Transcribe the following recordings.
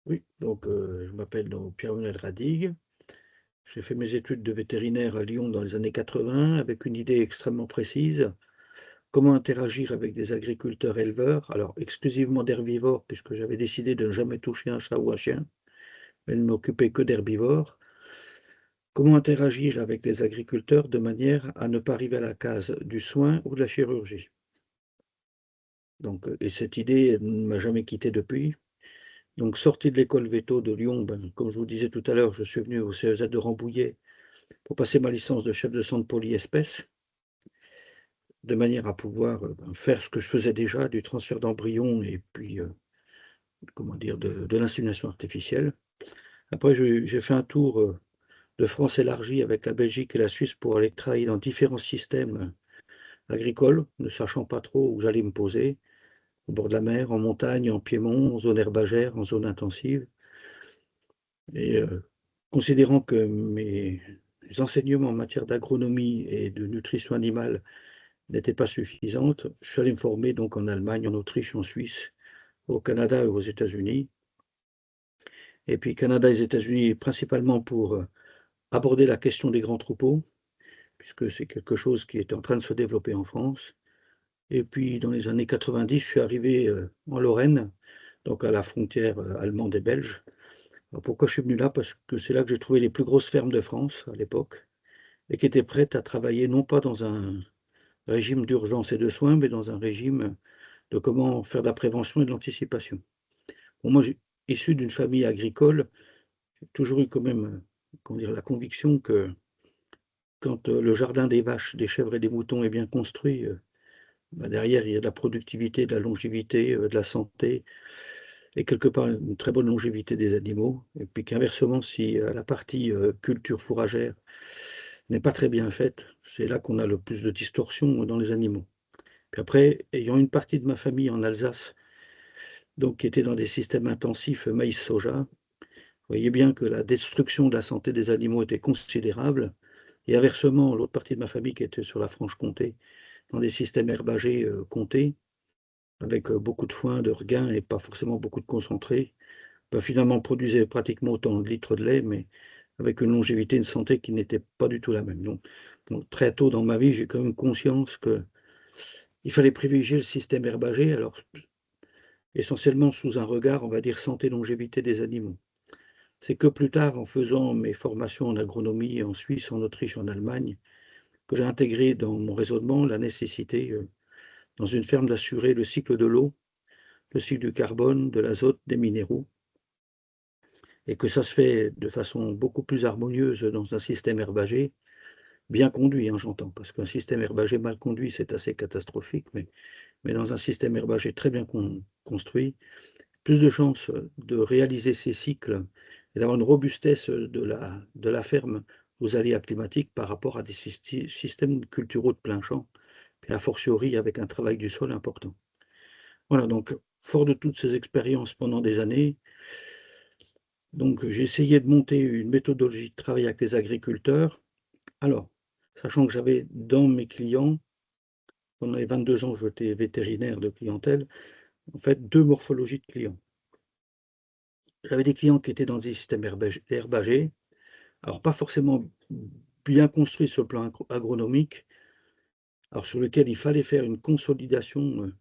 Oui, donc je m'appelle donc Pierre-Emmanuel Radigue. J'ai fait mes études de vétérinaire à Lyon dans les années 80 avec une idée extrêmement précise. Comment interagir avec des agriculteurs éleveurs, alors exclusivement d'herbivores puisque j'avais décidé de ne jamais toucher un chat ou un chien, mais de ne m'occuper que d'herbivores. Comment interagir avec les agriculteurs de manière à ne pas arriver à la case du soin ou de la chirurgie. Donc, et cette idée ne m'a jamais quitté depuis. Donc sorti de l'école véto de Lyon, ben, comme je vous disais tout à l'heure, je suis venu au CEZ de Rambouillet pour passer ma licence de chef de centre polyespèces, de manière à pouvoir, ben, faire ce que je faisais déjà, du transfert d'embryons et puis, comment dire? De l'insémination artificielle. Après j'ai fait un tour, de France élargie avec la Belgique et la Suisse pour aller travailler dans différents systèmes, agricoles, ne sachant pas trop où j'allais me poser, au bord de la mer, en montagne, en piémont, en zone herbagère, en zone intensive et considérant que mes enseignements en matière d'agronomie et de nutrition animale n'était pas suffisante. Je suis allé me former donc en Allemagne, en Autriche, en Suisse, au Canada et aux États-Unis. Et puis Canada et États-Unis principalement pour, aborder la question des grands troupeaux, puisque c'est quelque chose qui était en train de se développer en France. Et puis dans les années 90, je suis arrivé, en Lorraine, donc à la frontière, allemande et belge. Alors pourquoi je suis venu là? Parce que c'est là que j'ai trouvé les plus grosses fermes de France à l'époque et qui étaient prêtes à travailler non pas dans un régime d'urgence et de soins, mais dans un régime de comment faire de la prévention et de l'anticipation. Bon, moi, issu d'une famille agricole, j'ai toujours eu quand même, comment dire? La conviction que quand, le jardin des vaches, des chèvres et des moutons est bien construit, bah, derrière, il y a de la productivité, de la longévité, de la santé et quelque part une très bonne longévité des animaux et puis qu'inversement, si, la partie, culture fourragère n'est pas très bien faite, c'est là qu'on a le plus de distorsions dans les animaux. Puis après, ayant une partie de ma famille en Alsace, donc qui était dans des systèmes intensifs maïs-soja, vous voyez bien que la destruction de la santé des animaux était considérable et inversement, l'autre partie de ma famille qui était sur la Franche-Comté, dans des systèmes herbagers, comtés, avec, beaucoup de foin, de regain et pas forcément beaucoup de concentré, bah, finalement produisait pratiquement autant de litres de lait, mais avec une longévité, une santé qui n'était pas du tout la même. Donc très tôt dans ma vie, j'ai quand même conscience qu'il fallait privilégier le système herbager, alors essentiellement sous un regard, on va dire, santé longévité des animaux. C'est que plus tard, en faisant mes formations en agronomie en Suisse, en Autriche, en Allemagne, que j'ai intégré dans mon raisonnement la nécessité, dans une ferme d'assurer le cycle de l'eau, le cycle du carbone, de l'azote, des minéraux et que ça se fait de façon beaucoup plus harmonieuse dans un système herbager, bien conduit, hein, j'entends, parce qu'un système herbager mal conduit, c'est assez catastrophique, mais dans un système herbager très bien construit, plus de chances, de réaliser ces cycles et d'avoir une robustesse, de la ferme aux aléas climatiques par rapport à des systèmes culturaux de plein champ et a fortiori avec un travail du sol important. Voilà, donc fort de toutes ces expériences pendant des années, donc j'ai essayé de monter une méthodologie de travail avec les agriculteurs. Alors, sachant que j'avais dans mes clients, pendant les 22 ans où j'étais vétérinaire de clientèle, en fait 2 morphologies de clients. J'avais des clients qui étaient dans des systèmes herbagés. Alors pas forcément bien construit sur le plan agronomique, alors sur lequel il fallait faire une consolidation,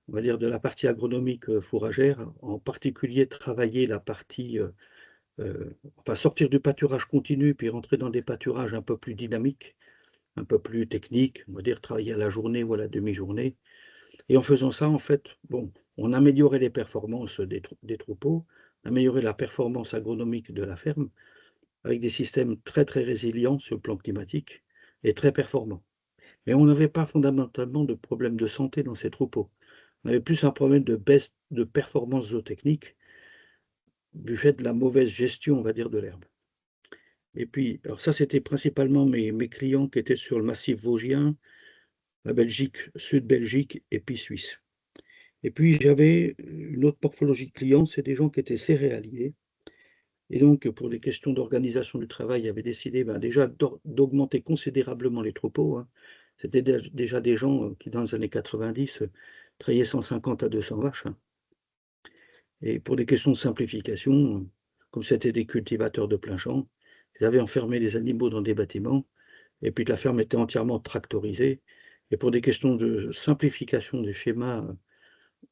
on va dire de la partie agronomique, fourragère, en particulier travailler la partie, enfin sortir du pâturage continu, puis rentrer dans des pâturages un peu plus dynamiques, un peu plus techniques, on va dire travailler à la journée ou à la demi-journée et en faisant ça, en fait, bon, on améliorait les performances des troupeaux, améliorait la performance agronomique de la ferme, avec des systèmes très, très résilients sur le plan climatique et très performants. Mais on n'avait pas fondamentalement de problème de santé dans ces troupeaux. On avait plus un problème de baisse de performance zootechnique du fait de la mauvaise gestion, on va dire, de l'herbe. Et puis, alors ça, c'était principalement mes clients qui étaient sur le massif vosgien, la Belgique, Sud-Belgique et puis Suisse. Et puis j'avais une autre morphologie de clients, c'est des gens qui étaient céréaliers et donc pour des questions d'organisation du travail, ils avaient décidé, ben, déjà d'augmenter considérablement les troupeaux, hein. C'était déjà des gens, qui dans les années 90, traillaient 150 à 200 vaches, hein. Et pour des questions de simplification, comme c'était des cultivateurs de plein champ, ils avaient enfermé les animaux dans des bâtiments et puis la ferme était entièrement tractorisée et pour des questions de simplification des schémas,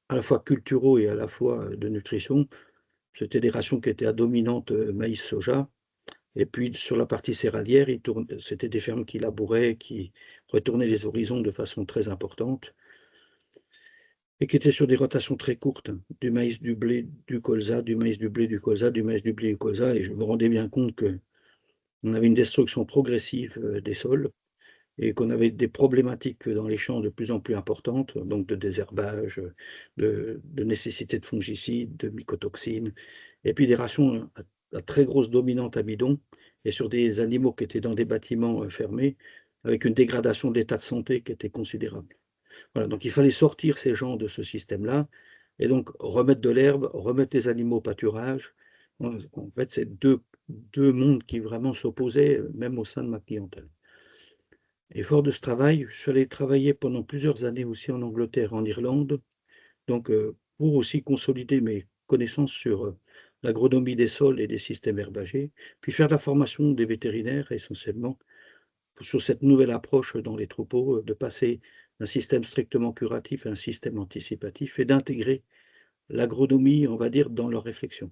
à la fois culturaux et à la fois, de nutrition, c'était des rations qui étaient à dominante, maïs-soja et puis sur la partie céréalière, c'était des fermes qui labouraient, qui retournaient les horizons de façon très importante et qui étaient sur des rotations très courtes, du maïs, du blé, du colza, du maïs, du blé, du colza, du maïs, du blé, du colza et je me rendais bien compte qu'on avait une destruction progressive, des sols et qu'on avait des problématiques dans les champs de plus en plus importantes, donc de désherbage, de nécessité de fongicides, de mycotoxines et puis des rations à très grosse dominante amidon et sur des animaux qui étaient dans des bâtiments, fermés, avec une dégradation de l'état de santé qui était considérable. Voilà, donc il fallait sortir ces gens de ce système-là et donc remettre de l'herbe, remettre les animaux au pâturage. En fait, c'est deux mondes qui vraiment s'opposaient, même au sein de ma clientèle. Et fort de ce travail, je suis allé travailler pendant plusieurs années aussi en Angleterre, en Irlande, donc pour aussi consolider mes connaissances sur, l'agronomie des sols et des systèmes herbagers, puis faire de la formation des vétérinaires essentiellement, sur cette nouvelle approche dans les troupeaux, de passer d'un système strictement curatif à un système anticipatif et d'intégrer l'agronomie, on va dire, dans leur réflexion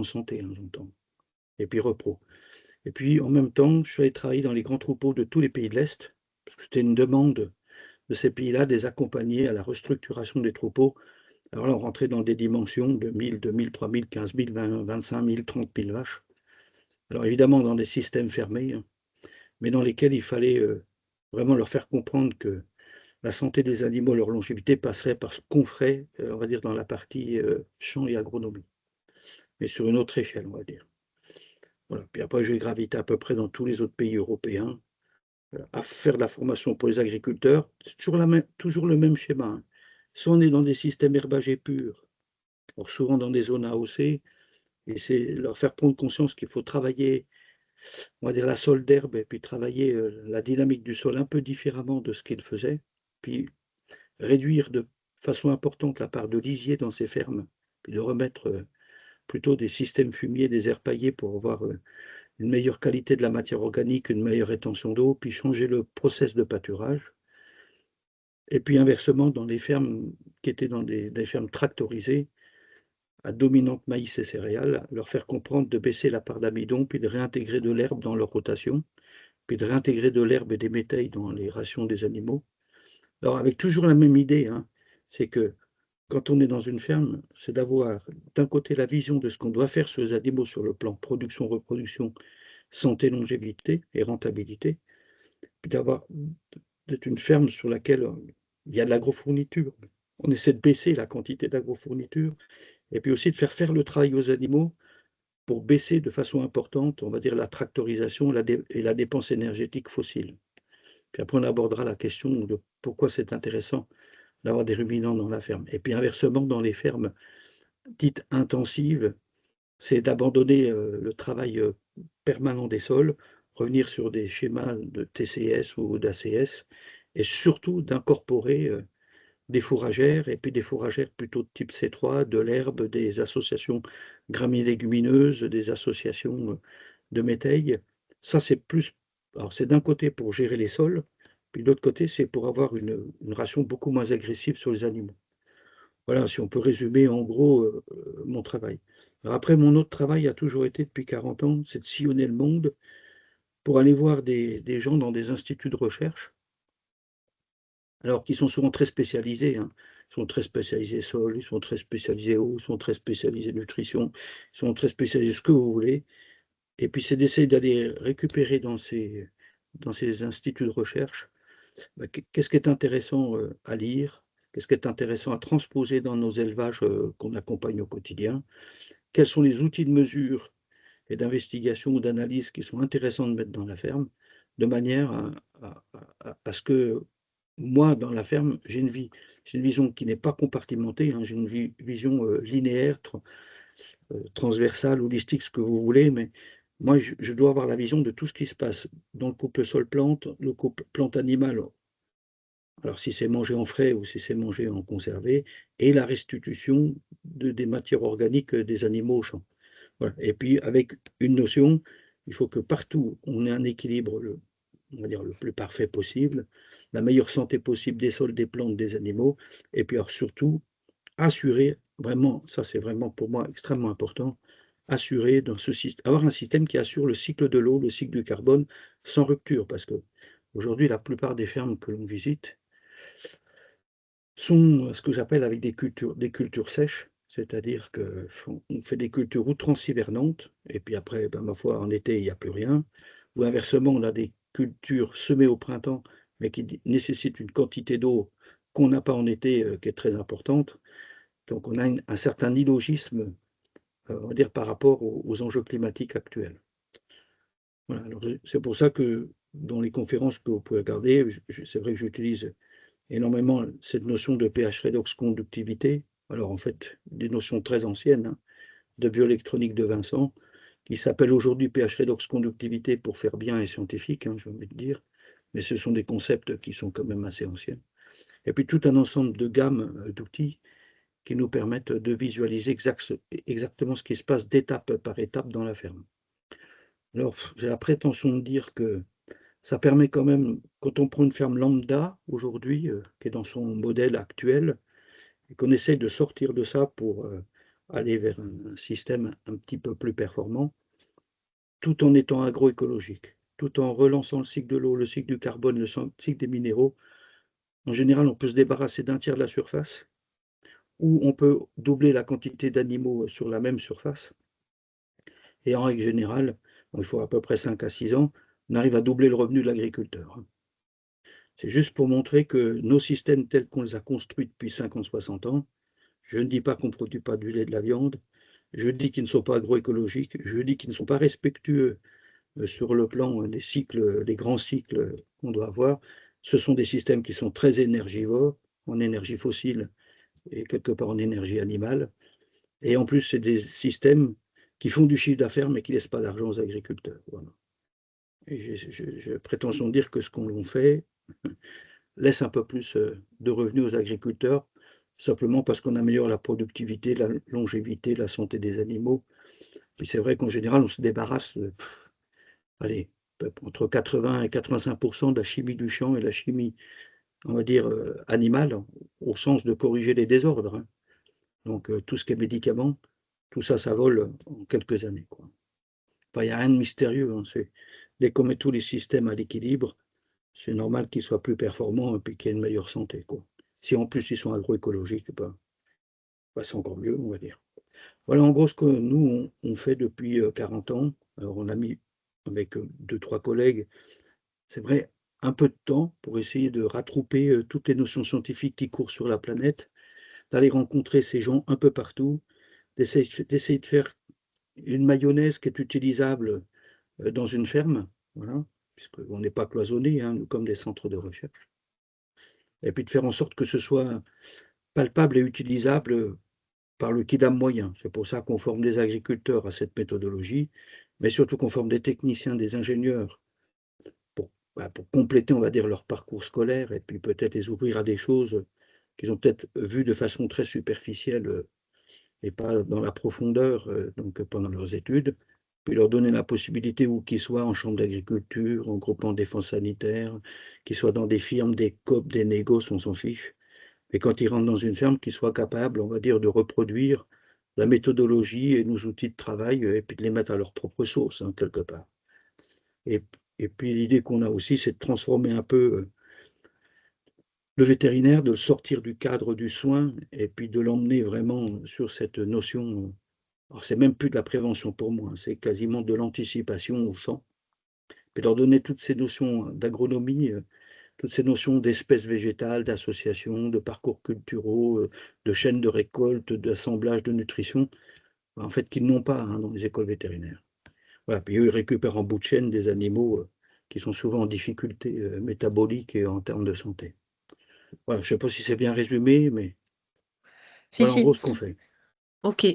santé, hein, j'entends, et puis repos. Et puis en même temps, je suis allé travailler dans les grands troupeaux de tous les pays de l'Est, parce que c'était une demande de ces pays-là, de les accompagner à la restructuration des troupeaux. Alors là, on rentrait dans des dimensions de 1000, 2000, 3000, 15 000, 20, 25 000, 30 000 vaches. Alors évidemment dans des systèmes fermés, hein, mais dans lesquels il fallait, vraiment leur faire comprendre que la santé des animaux, leur longévité passerait par ce qu'on ferait, on va dire dans la partie, champs et agronomie, mais sur une autre échelle, on va dire. Voilà, puis après j'ai gravité à peu près dans tous les autres pays européens, à faire de la formation pour les agriculteurs. C'est toujours le même schéma, hein. Soit on est dans des systèmes herbagers purs, alors souvent dans des zones AOC et c'est leur faire prendre conscience qu'il faut travailler, on va dire la sol d'herbe et puis travailler, la dynamique du sol un peu différemment de ce qu'ils faisaient. Puis réduire de façon importante la part de lisier dans ces fermes, puis de remettre, plutôt des systèmes fumiers, des aires paillées pour avoir, une meilleure qualité de la matière organique, une meilleure rétention d'eau, puis changer le process de pâturage. Et puis inversement, dans les fermes qui étaient dans des fermes tractorisées, à dominante maïs et céréales, leur faire comprendre de baisser la part d'amidon, puis de réintégrer de l'herbe dans leur rotation, puis de réintégrer de l'herbe et des métayes dans les rations des animaux. Alors avec toujours la même idée, hein, c'est que quand on est dans une ferme, c'est d'avoir d'un côté la vision de ce qu'on doit faire sur les animaux sur le plan production, reproduction, santé, longévité et rentabilité, puis d'être une ferme sur laquelle, il y a de l'agrofourniture. On essaie de baisser la quantité d'agrofourniture et puis aussi de faire le travail aux animaux pour baisser de façon importante, on va dire, la tractorisation et la dépense énergétique fossile. Puis après on abordera la question de pourquoi c'est intéressant d'avoir des ruminants dans la ferme. Et puis inversement, dans les fermes dites intensives, c'est d'abandonner, le travail, permanent des sols, revenir sur des schémas de TCS ou d'ACS et surtout d'incorporer, des fourragères et puis des fourragères plutôt de type C3, de l'herbe, des associations graminélumineuses, des associations, de métayes. Ça, c'est plus alors c'est d'un côté pour gérer les sols, puis de l'autre côté, c'est pour avoir une ration beaucoup moins agressive sur les animaux. Voilà, si on peut résumer en gros, mon travail. Alors après, mon autre travail a toujours été depuis 40 ans, c'est de sillonner le monde pour aller voir des gens dans des instituts de recherche, alors qui sont souvent très spécialisés, hein. Ils sont très spécialisés sol, ils sont très spécialisés eau, ils sont très spécialisés nutrition, ils sont très spécialisés ce que vous voulez et puis c'est d'essayer d'aller récupérer dans ces instituts de recherche, bah, qu'est-ce qui est intéressant, à lire? Qu'est-ce qui est intéressant à transposer dans nos élevages, qu'on accompagne au quotidien? Quels sont les outils de mesure et d'investigation ou d'analyse qui sont intéressants de mettre dans la ferme? De manière à ce que moi, dans la ferme, j'ai une vision qui n'est pas compartimentée, hein, j'ai une vision, linéaire, transversale, holistique, ce que vous voulez, mais moi, je dois avoir la vision de tout ce qui se passe dans le couple sol-plante, le couple plante-animal alors si c'est mangé en frais ou si c'est mangé en conservé, et la restitution des matières organiques des animaux au champ. Voilà. Et puis avec une notion, il faut que partout on ait un équilibre, on va dire le plus parfait possible, la meilleure santé possible des sols, des plantes, des animaux, et puis alors surtout assurer vraiment, ça c'est vraiment pour moi extrêmement important, assurer dans ce système, avoir un système qui assure le cycle de l'eau, le cycle du carbone, sans rupture, parce que aujourd'hui la plupart des fermes que l'on visite sont ce que j'appelle avec des cultures sèches, c'est-à-dire qu'on fait des cultures ou transhivernantes, et puis après, ben, ma foi, en été, il n'y a plus rien, ou inversement, on a des cultures semées au printemps, mais qui nécessitent une quantité d'eau qu'on n'a pas en été, qui est très importante. Donc on a un certain illogisme, on va dire, par rapport aux enjeux climatiques actuels. Voilà, alors c'est pour ça que dans les conférences que vous pouvez regarder, c'est vrai que j'utilise énormément cette notion de pH redox conductivité. Alors en fait, des notions très anciennes, hein, de bioélectronique de Vincent, qui s'appelle aujourd'hui pH redox conductivité pour faire bien et scientifique, hein, j'ai envie de dire, mais ce sont des concepts qui sont quand même assez anciens. Et puis tout un ensemble de gammes d'outils qui nous permettent de visualiser exactement ce qui se passe d'étape par étape dans la ferme. Alors, j'ai la prétention de dire que ça permet quand même, quand on prend une ferme lambda aujourd'hui, qui est dans son modèle actuel, et qu'on essaye de sortir de ça pour aller vers un système un petit peu plus performant, tout en étant agroécologique, tout en relançant le cycle de l'eau, le cycle du carbone, le cycle des minéraux. En général, on peut se débarrasser d'un tiers de la surface, ou on peut doubler la quantité d'animaux sur la même surface. Et en règle générale, il faut à peu près 5 à 6 ans, on arrive à doubler le revenu de l'agriculteur. C'est juste pour montrer que nos systèmes tels qu'on les a construits depuis 50-60 ans, je ne dis pas qu'on ne produit pas du lait et de la viande, je dis qu'ils ne sont pas agroécologiques, je dis qu'ils ne sont pas respectueux sur le plan des cycles, des grands cycles qu'on doit avoir. Ce sont des systèmes qui sont très énergivores, en énergie fossile et quelque part en énergie animale. Et en plus, c'est des systèmes qui font du chiffre d'affaires mais qui ne laissent pas d'argent aux agriculteurs. Voilà. Et j'ai prétention de dire que ce qu'on fait laisse un peu plus de revenus aux agriculteurs, simplement parce qu'on améliore la productivité, la longévité, la santé des animaux. Puis c'est vrai qu'en général, on se débarrasse, allez, entre 80 et 85% de la chimie du champ et la chimie, on va dire, animale, au sens de corriger les désordres, hein. Donc tout ce qui est médicaments, tout ça, ça vole en quelques années, quoi. Enfin, il n'y a rien de mystérieux, hein, dès qu'on met tous les systèmes à l'équilibre, c'est normal qu'ils soient plus performants et puis qu'il y ait une meilleure santé, quoi. Si en plus ils sont agroécologiques, bah, c'est encore mieux, on va dire. Voilà en gros ce que nous on fait depuis 40 ans. Alors on a mis avec 2-3 collègues, c'est vrai, un peu de temps pour essayer de rattrouper toutes les notions scientifiques qui courent sur la planète, d'aller rencontrer ces gens un peu partout, d'essayer de faire une mayonnaise qui est utilisable dans une ferme, voilà, puisqu'on n'est pas cloisonné, hein, nous, comme des centres de recherche. Et puis de faire en sorte que ce soit palpable et utilisable par le kidam moyen. C'est pour ça qu'on forme des agriculteurs à cette méthodologie, mais surtout qu'on forme des techniciens, des ingénieurs pour, pour compléter, on va dire, leur parcours scolaire et puis peut-être les ouvrir à des choses qu'ils ont peut-être vues de façon très superficielle et pas dans la profondeur donc pendant leurs études, puis leur donner la possibilité, où qu'ils soient en chambre d'agriculture, en groupement de défense sanitaire, qu'ils soient dans des firmes, des COP, des négos, on s'en fiche. Et quand ils rentrent dans une ferme, qu'ils soient capables, on va dire, de reproduire la méthodologie et nos outils de travail, et puis de les mettre à leur propre sauce, hein, quelque part. Et, et puis l'idée qu'on a aussi, c'est de transformer un peu le vétérinaire, de le sortir du cadre du soin, et puis de l'emmener vraiment sur cette notion. Alors c'est même plus de la prévention pour moi, hein, c'est quasiment de l'anticipation au champ. Puis leur donner toutes ces notions d'agronomie, toutes ces notions d'espèces végétales, d'associations, de parcours culturaux, de chaînes de récolte, d'assemblage, de nutrition, en fait, qu'ils n'ont pas, hein, dans les écoles vétérinaires. Voilà, puis eux, ils récupèrent en bout de chaîne des animaux qui sont souvent en difficulté métabolique et en termes de santé. Voilà, je ne sais pas si c'est bien résumé, mais Si, voilà en gros si. ce qu'on fait. Ok.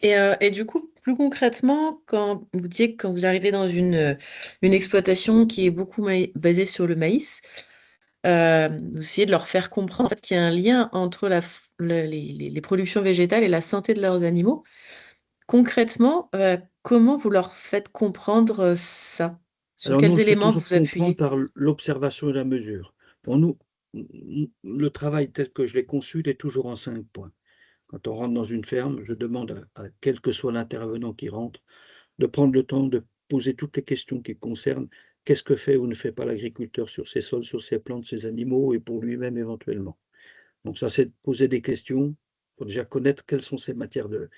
Et du coup, plus concrètement, quand vous disiez que quand vous arrivez dans une exploitation qui est beaucoup basée sur le maïs, vous essayez de leur faire comprendre en fait, qu'il y a un lien entre les productions végétales et la santé de leurs animaux. Concrètement, comment vous leur faites comprendre ça? Sur Alors nous, on quels le fait éléments toujours vous comprendre appuyez? par l'observation et la mesure. Pour nous, le travail tel que je l'ai conçu, il est toujours en 5 points. Quand on rentre dans une ferme, je demande à quel que soit l'intervenant qui rentre, de prendre le temps de poser toutes les questions qui concernent qu'est-ce que fait ou ne fait pas l'agriculteur sur ses sols, sur ses plantes, ses animaux et pour lui-même éventuellement. Donc ça, c'est de poser des questions pour déjà connaître quelles sont ses matières de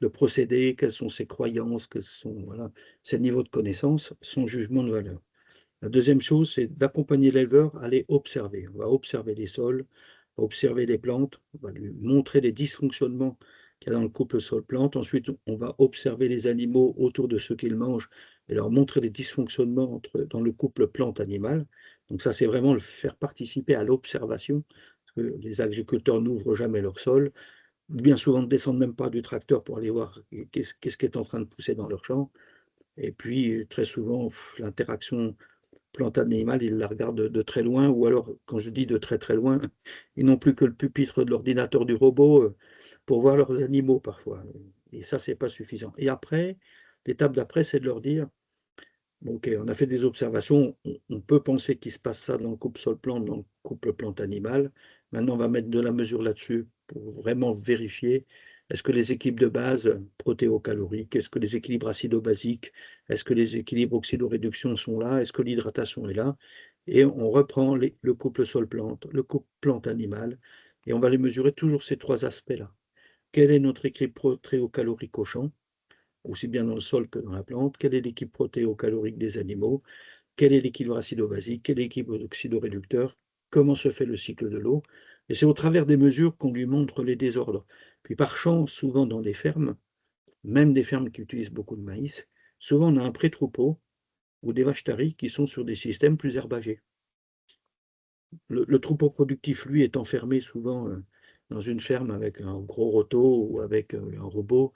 procédés, quelles sont ses croyances, quels sont voilà, ses niveaux de connaissance, son jugement de valeur. La deuxième chose, c'est d'accompagner l'éleveur à aller observer. On va observer les sols, observer les plantes, on va lui montrer les dysfonctionnements qu'il y a dans le couple sol-plante. Ensuite, on va observer les animaux autour de ce qu'ils mangent et leur montrer les dysfonctionnements dans le couple plante-animal. Donc ça, c'est vraiment le faire participer à l'observation, parce que les agriculteurs n'ouvrent jamais leur sol. Bien souvent, ne descendent même pas du tracteur pour aller voir qu'est-ce qui est en train de pousser dans leur champ. Et puis, très souvent, l'interaction plante animale, ils la regardent de très loin, ou alors, quand je dis de très très loin, ils n'ont plus que le pupitre de l'ordinateur du robot pour voir leurs animaux parfois. Et ça, c'est pas suffisant. Et après, l'étape d'après, c'est de leur dire, bon, ok, on a fait des observations, on peut penser qu'il se passe ça dans le couple sol-plante, dans le couple plante-animal. Maintenant, on va mettre de la mesure là-dessus pour vraiment vérifier est-ce que les équilibres de base protéocaloriques, est-ce que les équilibres acido-basiques, est-ce que les équilibres oxydoréduction sont là, est-ce que l'hydratation est là? Et on reprend le couple sol-plante, le couple plante-animal, et on va les mesurer toujours ces trois aspects-là. Quel est notre équilibre protéocalorique au champ? Aussi bien dans le sol que dans la plante, quel est l'équilibre protéocalorique des animaux, quel est l'équilibre acido-basique, quel est l'équilibre oxydoréducteur, comment se fait le cycle de l'eau. Et c'est au travers des mesures qu'on lui montre les désordres. Puis par chance, souvent dans des fermes, même des fermes qui utilisent beaucoup de maïs, souvent on a un pré-troupeau ou des vaches taries qui sont sur des systèmes plus herbagés. Le troupeau productif, lui, est enfermé souvent dans une ferme avec un gros roto ou avec un robot,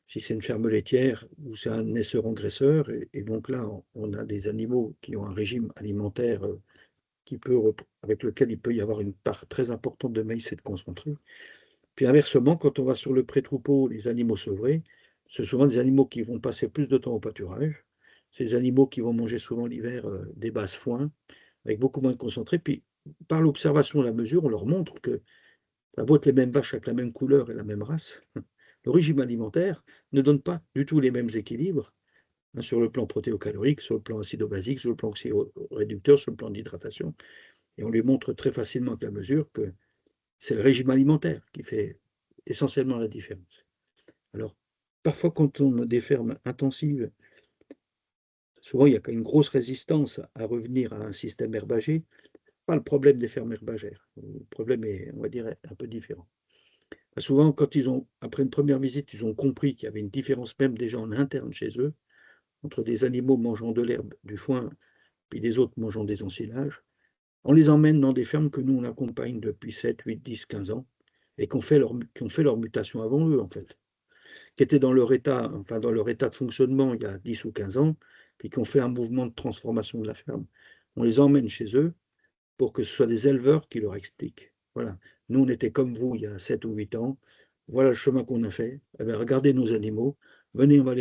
si c'est une ferme laitière ou c'est un naisseron-graisseur. Et donc là, on a des animaux qui ont un régime alimentaire avec lequel il peut y avoir une part très importante de maïs et de concentré. Puis inversement, quand on va sur le pré-troupeau, les animaux sevrés, c'est souvent des animaux qui vont passer plus de temps au pâturage. C'est des animaux qui vont manger souvent l'hiver des basses foins, avec beaucoup moins de concentré. Puis par l'observation et la mesure, on leur montre que ça vaut être les mêmes vaches avec la même couleur et la même race. Le régime alimentaire ne donne pas du tout les mêmes équilibres sur le plan protéocalorique, sur le plan acido-basique, sur le plan oxydoréducteur, sur le plan d'hydratation. Et on lui montre très facilement avec la mesure que c'est le régime alimentaire qui fait essentiellement la différence. Alors, parfois, quand on a des fermes intensives, souvent il y a une grosse résistance à revenir à un système herbagé. Pas le problème des fermes herbagères. Le problème est, on va dire, un peu différent. Souvent, quand après une première visite, ils ont compris qu'il y avait une différence même déjà en interne chez eux, entre des animaux mangeant de l'herbe, du foin, puis des autres mangeant des ensilages. On les emmène dans des fermes que nous, on accompagne depuis 7, 8, 10, 15 ans, et qui ont fait leur mutation avant eux, en fait, qui étaient dans leur état, enfin dans leur état de fonctionnement il y a 10 ou 15 ans, puis qui ont fait un mouvement de transformation de la ferme. On les emmène chez eux pour que ce soit des éleveurs qui leur expliquent. Voilà, nous, on était comme vous il y a 7 ou 8 ans, voilà le chemin qu'on a fait. Eh bien, regardez nos animaux, venez, on va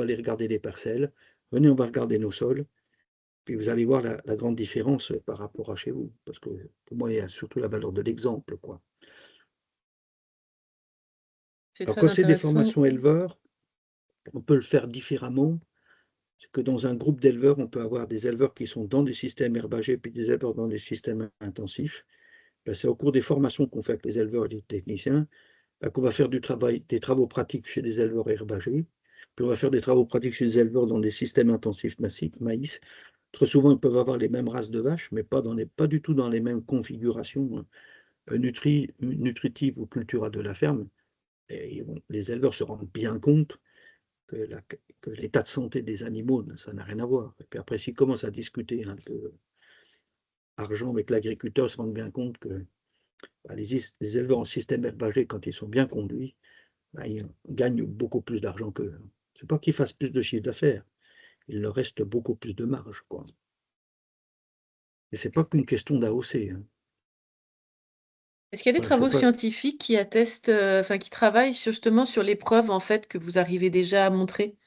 les regarder les parcelles, venez, on va regarder nos sols, puis vous allez voir la grande différence par rapport à chez vous. Parce que pour moi, il y a surtout la valeur de l'exemple, quoi. C'est Alors, très quand c'est des intéressant. formations éleveurs, on peut le faire différemment. C'est que dans un groupe d'éleveurs, on peut avoir des éleveurs qui sont dans des systèmes herbagés, puis des éleveurs dans des systèmes intensifs. Ben, c'est au cours des formations qu'on fait avec les éleveurs et les techniciens ben, qu'on va faire des travaux pratiques chez des éleveurs herbagés. Puis on va faire des travaux pratiques chez des éleveurs dans des systèmes intensifs maïs. Très souvent, ils peuvent avoir les mêmes races de vaches, mais pas du tout dans les mêmes configurations nutritives ou culturelles de la ferme. Et les éleveurs se rendent bien compte que l'état de santé des animaux, ça n'a rien à voir. Et puis après, s'ils commencent à discuter un peu argent avec l'agriculteur, ils se rendent bien compte que bah, les éleveurs en système herbagé, quand ils sont bien conduits, bah, ils gagnent beaucoup plus d'argent qu'eux. C'est pas qu'ils fassent plus de chiffre d'affaires, il leur reste beaucoup plus de marge, quoi. Et c'est pas qu'une question d'AOC, hein. Est-ce qu'il y a des Voilà, je sais travaux pas. scientifiques qui attestent, enfin qui travaillent justement sur les preuves en fait que vous arrivez déjà à montrer?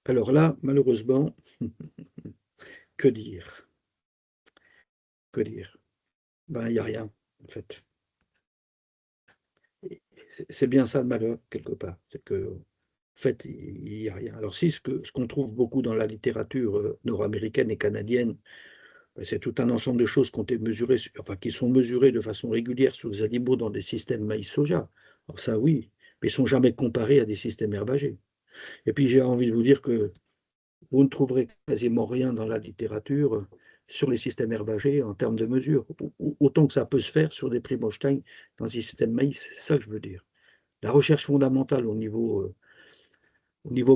Alors là, malheureusement, que dire? Que dire? Ben, il y a rien, en fait. Et c'est bien ça le malheur, quelque part. C'est que, en fait, il y a rien. Alors si, ce qu'on trouve beaucoup dans la littérature, nord-américaine et canadienne, c'est tout un ensemble de choses qui ont été mesurées, enfin, qui sont mesurées de façon régulière sur les animaux dans des systèmes maïs-soja. Alors ça, oui, mais ils ne sont jamais comparés à des systèmes herbagés. Et puis j'ai envie de vous dire que vous ne trouverez quasiment rien dans la littérature sur les systèmes herbagés en termes de mesure, autant que ça peut se faire sur des Primostein dans un système maïs, c'est ça que je veux dire. La recherche fondamentale au niveau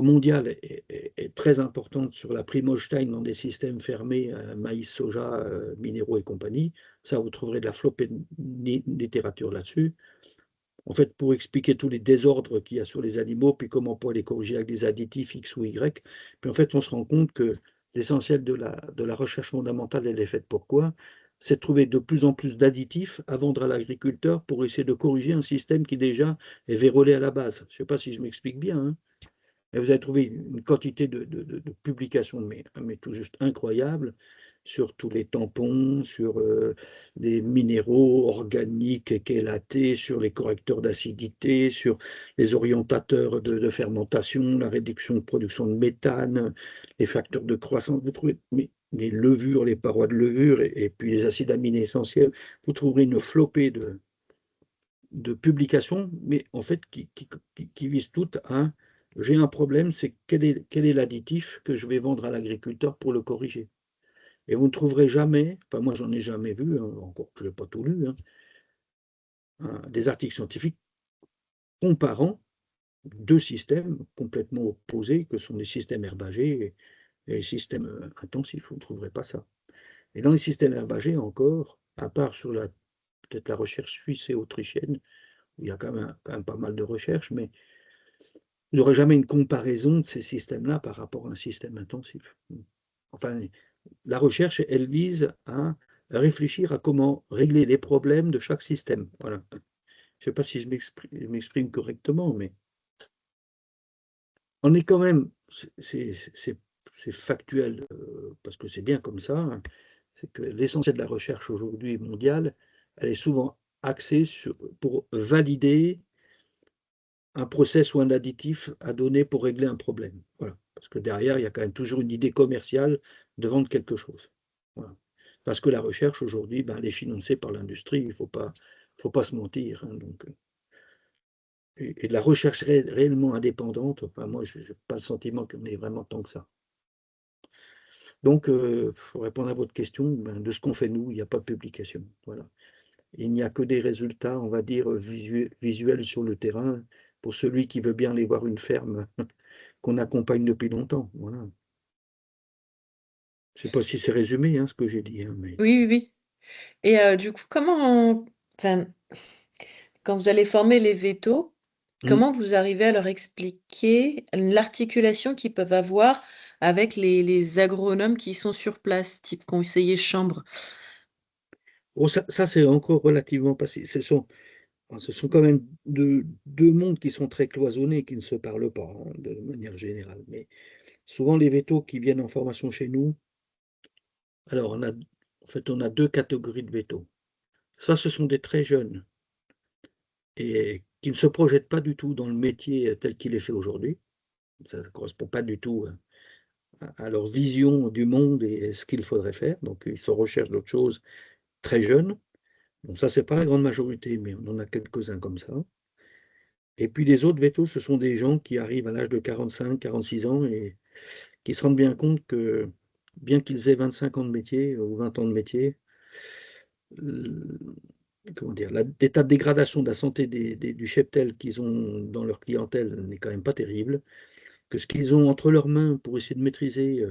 mondial est très importante sur la Primostein dans des systèmes fermés, maïs, soja, minéraux et compagnie. Ça, vous trouverez de la flopée de littérature là-dessus. En fait, pour expliquer tous les désordres qu'il y a sur les animaux, puis comment on pourrait les corriger avec des additifs X ou Y. Puis en fait, on se rend compte que l'essentiel de la recherche fondamentale, elle est faite pour quoi? C'est de trouver de plus en plus d'additifs à vendre à l'agriculteur pour essayer de corriger un système qui déjà est vérolé à la base. Je ne sais pas si je m'explique bien, hein. Et vous avez trouvé une quantité de publications, mais tout juste incroyable, sur tous les tampons, sur les minéraux organiques chélatés, sur les correcteurs d'acidité, sur les orientateurs de fermentation, la réduction de production de méthane, les facteurs de croissance. Vous trouvez les levures, les parois de levure et puis les acides aminés essentiels. Vous trouverez une flopée de publications, mais en fait qui visent toutes à j'ai un problème, c'est quel est l'additif que je vais vendre à l'agriculteur pour le corriger. Et vous ne trouverez jamais, enfin moi j'en ai jamais vu, hein, encore que je n'ai pas tout lu, hein, des articles scientifiques comparant deux systèmes complètement opposés que sont les systèmes herbagés et les systèmes intensifs. Vous ne trouverez pas ça. Et dans les systèmes herbagés encore, à part sur peut-être la recherche suisse et autrichienne, où il y a quand même pas mal de recherches, mais il n'y aurait jamais une comparaison de ces systèmes-là par rapport à un système intensif. Enfin, la recherche, elle vise à réfléchir à comment régler les problèmes de chaque système. Voilà. Je ne sais pas si je m'exprime correctement, mais on est quand même, c'est factuel, parce que c'est bien comme ça, hein, c'est que l'essentiel de la recherche aujourd'hui mondiale, elle est souvent axée pour valider un process ou un additif à donner pour régler un problème. Voilà. Parce que derrière, il y a quand même toujours une idée commerciale de vendre quelque chose. Voilà. Parce que la recherche aujourd'hui, ben, elle est financée par l'industrie, il ne faut pas se mentir, hein, donc, et de la recherche réellement indépendante, enfin, moi, je n'ai pas le sentiment qu'on ait vraiment tant que ça. Donc, pour répondre à votre question, ben, de ce qu'on fait nous, il n'y a pas de publication. Voilà. Il n'y a que des résultats, on va dire, visuels sur le terrain pour celui qui veut bien aller voir une ferme qu'on accompagne depuis longtemps. Voilà. Je ne sais pas si c'est résumé, hein, ce que j'ai dit, hein, mais Oui, oui, oui. Et du coup, enfin, quand vous allez former les vétos, mmh. comment vous arrivez à leur expliquer l'articulation qu'ils peuvent avoir avec les agronomes qui sont sur place, type conseiller chambre? Oh, ça c'est encore relativement passé. Ce sont quand même deux mondes qui sont très cloisonnés, qui ne se parlent pas, hein, de manière générale. Mais souvent les vétos qui viennent en formation chez nous, alors on a 2 catégories de vétos. Ça, ce sont des très jeunes et qui ne se projettent pas du tout dans le métier, tel qu'il est fait aujourd'hui. Ça ne correspond pas du tout, à leur vision du monde et ce qu'il faudrait faire. Donc ils se recherchent d'autres choses très jeunes. Bon, ça, c'est pas la grande majorité, mais on en a quelques-uns comme ça. Et puis les autres vétos, ce sont des gens qui arrivent à l'âge de 45-46 ans et qui se rendent bien compte que, bien qu'ils aient 25 ans de métier ou 20 ans de métier, l comment dire? L'état de dégradation de la santé du cheptel qu'ils ont dans leur clientèle n'est quand même pas terrible, que ce qu'ils ont entre leurs mains pour essayer de maîtriser,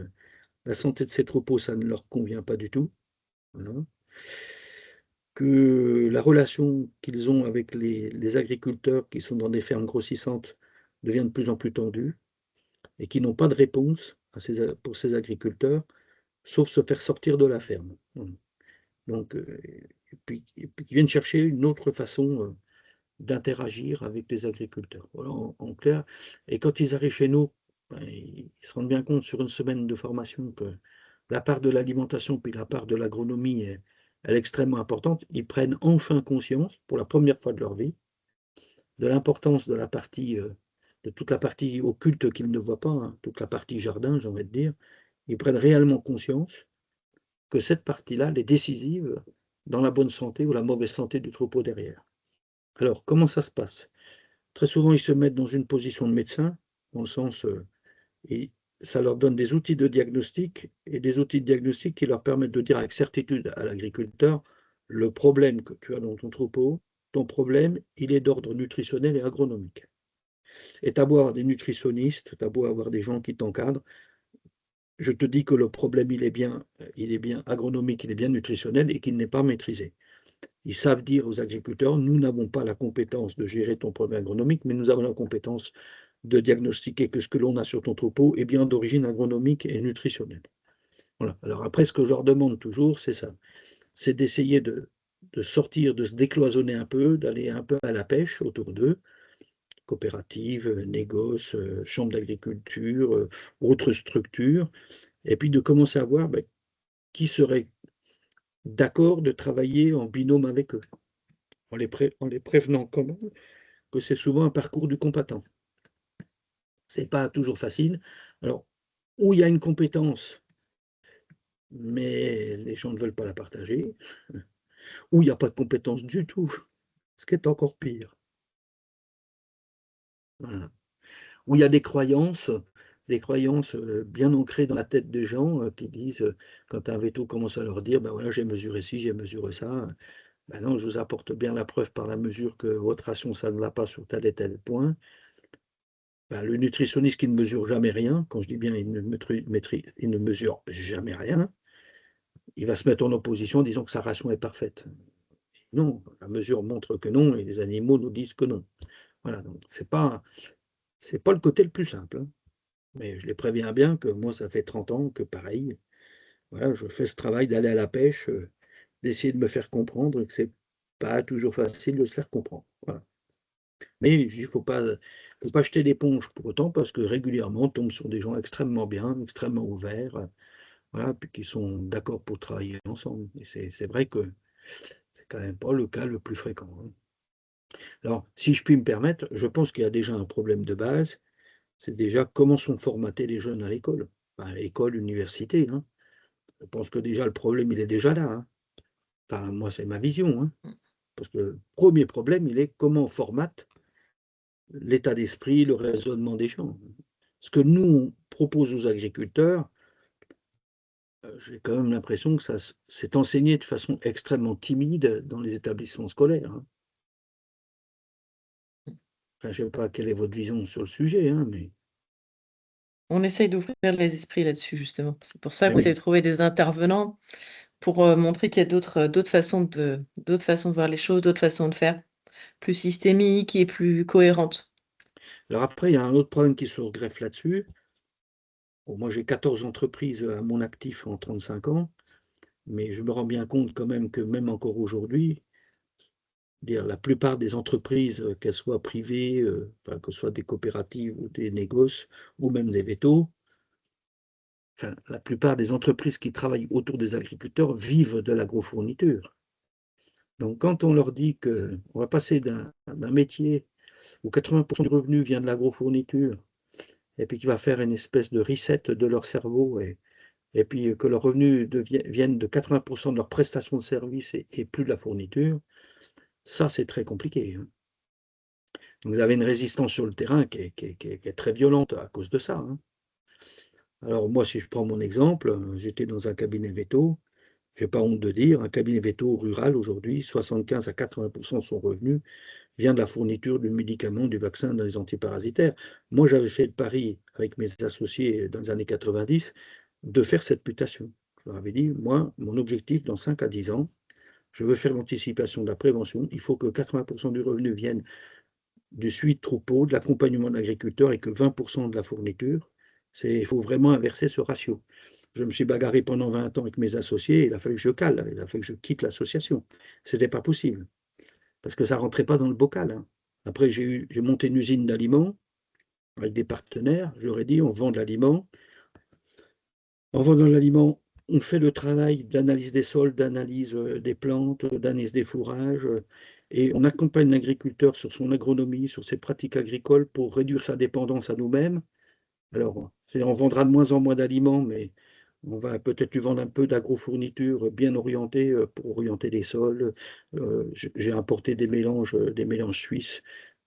la santé de ces troupeaux, ça ne leur convient pas du tout. Voilà. Que la relation qu'ils ont avec les agriculteurs qui sont dans des fermes grossissantes devient de plus en plus tendue et qui n'ont pas de réponse pour ces agriculteurs. sauf se faire sortir de la ferme. Donc, et puis qui viennent chercher une autre façon d'interagir avec les agriculteurs. Voilà, en clair. Et quand ils arrivent chez nous, ben, ils se rendent bien compte sur une semaine de formation que la part de l'alimentation puis la part de l'agronomie est, elle est extrêmement importante. Ils prennent enfin conscience, pour la première fois de leur vie, de l'importance de la partie, de toute la partie occulte qu'ils ne voient pas, hein, toute la partie jardin, j'ai envie de dire. Ils prennent réellement conscience que cette partie-là, elle est décisive dans la bonne santé ou la mauvaise santé du troupeau derrière. Alors, comment ça se passe? Très souvent, ils se mettent dans une position de médecin, dans le sens, et ça leur donne des outils de diagnostic et des outils de diagnostic qui leur permettent de dire avec certitude à l'agriculteur: «Le problème que tu as dans ton troupeau, ton problème, il est d'ordre nutritionnel et agronomique». Et tu as beau avoir des nutritionnistes, tu as beau avoir des gens qui t'encadrent, je te dis que le problème, il est bien agronomique, il est bien nutritionnel et qu'il n'est pas maîtrisé. Ils savent dire aux agriculteurs: «Nous n'avons pas la compétence de gérer ton problème agronomique, mais nous avons la compétence de diagnostiquer que ce que l'on a sur ton troupeau est bien d'origine agronomique et nutritionnelle». Voilà. Alors après, ce que je leur demande toujours, c'est ça, c'est d'essayer de sortir, de se décloisonner un peu, d'aller un peu à la pêche autour d'eux, coopératives, négoces, chambres d'agriculture, autres structures, et puis de commencer à voir, qui serait d'accord de travailler en binôme avec eux, en les prévenant quand même que c'est souvent un parcours du combattant. C'est pas toujours facile. Alors, où il y a une compétence, mais les gens ne veulent pas la partager, ou il y a pas de compétence du tout, ce qui est encore pire. Voilà. Où il y a des croyances, bien ancrées dans la tête des gens, qui disent, quand un véto commence à leur dire: «Ben voilà, j'ai mesuré ci, j'ai mesuré ça». Ben non, je vous apporte bien la preuve par la mesure que votre ration, ça ne va pas sur tel et tel point. Ben, le nutritionniste qui ne mesure jamais rien, quand je dis bien il ne mesure jamais rien, il va se mettre en opposition en disant que sa ration est parfaite. Non, la mesure montre que non et les animaux nous disent que non. Voilà, donc c'est pas le côté le plus simple, hein. Mais je les préviens bien que moi, ça fait 30 ans que pareil, voilà, je fais ce travail d'aller à la pêche, d'essayer de me faire comprendre et que c'est pas toujours facile de se faire comprendre. Voilà. Mais je dis: faut pas jeter l'éponge pour autant parce que régulièrement, on tombe sur des gens extrêmement bien, extrêmement ouverts, voilà, puis qui sont d'accord pour travailler ensemble et c'est vrai que c'est quand même pas le cas le plus fréquent, hein. Alors, si je puis me permettre, je pense qu'il y a déjà un problème de base, c'est déjà comment sont formatés les jeunes à l'école. Enfin, à l'école, université, hein. Je pense que déjà le problème, il est déjà là, hein. Enfin, moi, c'est ma vision, hein. Parce que le 1er problème, il est comment on formate l'état d'esprit, le raisonnement des gens. Ce que nous, on propose aux agriculteurs, j'ai quand même l'impression que c'est enseigné de façon extrêmement timide dans les établissements scolaires, hein. Enfin, je ne sais pas quelle est votre vision sur le sujet, hein, mais On essaye d'ouvrir les esprits là-dessus justement. C'est pour ça eh qu'on essaie oui. de trouver des intervenants pour, montrer qu'il y a d'autres façons de voir les choses, d'autres façons de faire, plus systémiques et plus cohérentes. Alors après, il y a un autre problème qui se greffe là-dessus. Bon, moi, j'ai 14 entreprises à mon actif en 35 ans, mais je me rends bien compte quand même que même encore aujourd'hui, dire la plupart des entreprises, qu'elles soient privées, enfin, que ce soit des coopératives ou des négoces ou même des vétos, enfin, la plupart des entreprises qui travaillent autour des agriculteurs vivent de l'agrofourniture. Donc quand on leur dit qu'on va passer d'un métier où 80 du revenu vient de l'agrofourniture et puis qui va faire une espèce de reset de leur cerveau et puis que leurs revenus viennent de 80 de leurs prestations de services et plus de la fourniture, ça c'est très compliqué, hein. Vous avez une résistance sur le terrain qui est très violente à cause de ça, hein. Alors moi, si je prends mon exemple, j'étais dans un cabinet véto, j'ai pas honte de dire, un cabinet véto rural aujourd'hui, 75 à 80 de son revenu vient de la fourniture du médicament, du vaccin, dans les antiparasitaires. Moi, j'avais fait le pari avec mes associés dans les années 90 de faire cette mutation. Je leur avais dit: «Moi, mon objectif dans 5 à 10 ans, je veux faire l'anticipation de la prévention. Il faut que 80 du revenu vienne du suivi de troupeau, de l'accompagnement de l'agriculteur et que 20 de la fourniture, Il faut vraiment inverser ce ratio. Je me suis bagarré pendant 20 ans avec mes associés, il a fallu que je cale, il a fallu que je quitte l'association. C'était pas possible, parce que ça rentrait pas dans le bocal, hein. Après, j'ai monté une usine d'aliments avec des partenaires, je leur ai dit, on vend de l'aliment. En vendant l'aliment, on fait le travail d'analyse des sols, d'analyse des plantes, d'analyse des fourrages, et on accompagne l'agriculteur sur son agronomie, sur ses pratiques agricoles pour réduire sa dépendance à nous-mêmes. Alors, on vendra de moins en moins d'aliments, mais on va peut-être lui vendre un peu d'agrofourniture bien orientée pour orienter les sols. J'ai importé des mélanges suisses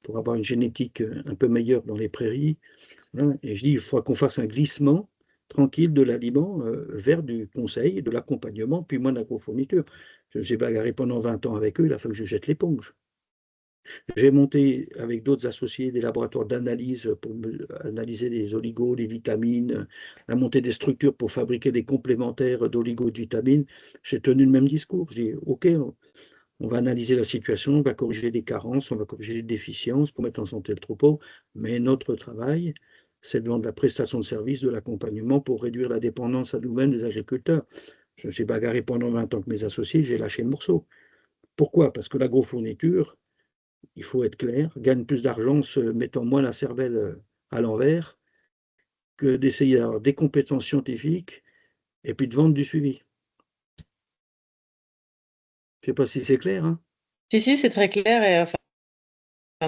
pour avoir une génétique un peu meilleure dans les prairies, hein. Et je dis, il faut qu'on fasse un glissement tranquille de l'aliment vers du conseil, de l'accompagnement, puis moins d'agrofourniture. J'ai bagarré pendant 20 ans avec eux, il a fallu que je jette l'éponge. J'ai monté avec d'autres associés des laboratoires d'analyse pour analyser les oligos, les vitamines, la montée des structures pour fabriquer des complémentaires d'oligos et de vitamines. J'ai tenu le même discours. Je dis, OK, on va analyser la situation, on va corriger les carences, on va corriger les déficiences pour mettre en santé le troupeau. Mais notre travail, c'est de la prestation de service, de l'accompagnement pour réduire la dépendance à nous-mêmes des agriculteurs. Je me suis bagarré pendant 20 ans avec mes associés, j'ai lâché le morceau. Pourquoi? Parce que l'agrofourniture, il faut être clair, gagne plus d'argent en se mettant moins la cervelle à l'envers que d'essayer d'avoir des compétences scientifiques et puis de vendre du suivi. Je ne sais pas si c'est clair, hein? Si, c'est très clair et enfin,